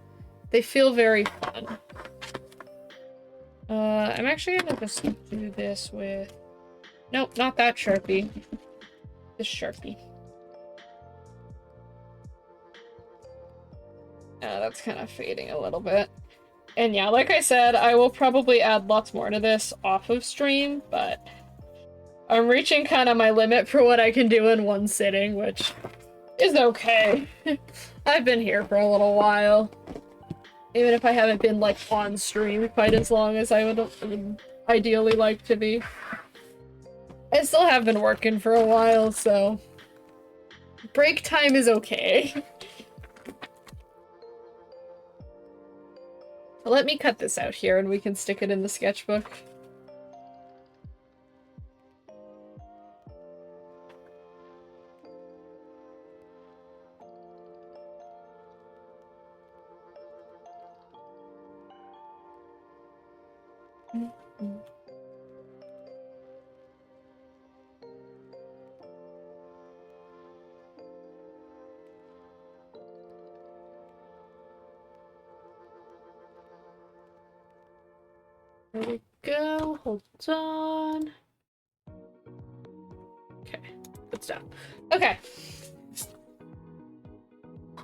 They feel very fun. I'm actually gonna just do this with... Nope, not that Sharpie. This Sharpie. That's kind of fading a little bit. And yeah, like I said, I will probably add lots more to this off of stream, but I'm reaching kind of my limit for what I can do in one sitting, which is okay. I've been here for a little while. Even if I haven't been, like, on stream quite as long as I would ideally like to be. I still have been working for a while, so... break time is okay. Let me cut this out here and we can stick it in the sketchbook. There we go. Hold on. Okay, good stuff. Okay.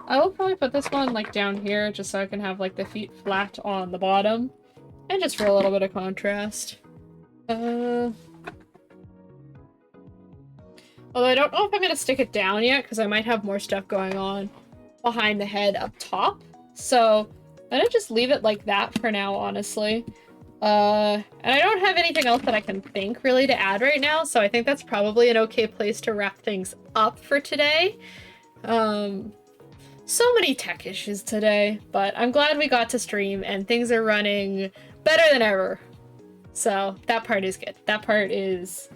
I will probably put this one like down here just so I can have like the feet flat on the bottom. And just for a little bit of contrast. Although I don't know if I'm gonna stick it down yet because I might have more stuff going on behind the head up top. So I'm gonna just leave it like that for now, honestly. And I don't have anything else that I can think really to add right now, so I think that's probably an okay place to wrap things up for today. So many tech issues today, but I'm glad we got to stream and things are running better than ever. So that part is good. That part is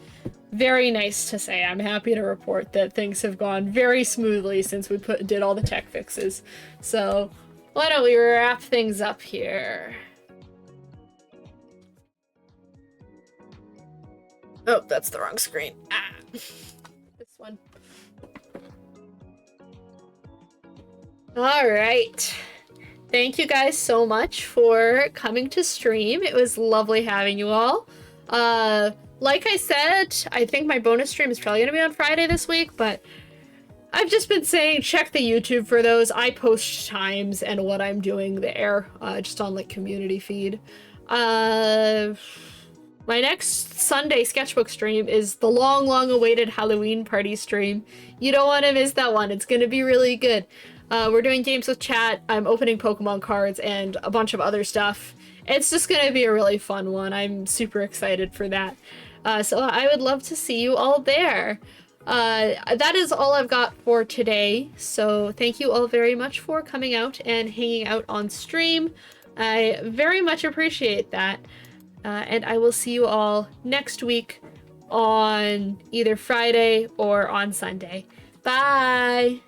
very nice to say. I'm happy to report that things have gone very smoothly since we did all the tech fixes. So why don't we wrap things up here? Oh, that's the wrong screen. Ah, this one. All right. Thank you guys so much for coming to stream. It was lovely having you all. Like I said, I think my bonus stream is probably going to be on Friday this week, but I've just been saying check the YouTube for those. I post times and what I'm doing there, just on like community feed. My next Sunday sketchbook stream is the long, long awaited Halloween party stream. You don't want to miss that one. It's going to be really good. We're doing games with chat. I'm opening Pokemon cards and a bunch of other stuff. It's just going to be a really fun one. I'm super excited for that. So I would love to see you all there. That is all I've got for today. So thank you all very much for coming out and hanging out on stream. I very much appreciate that. And I will see you all next week on either Friday or on Sunday. Bye!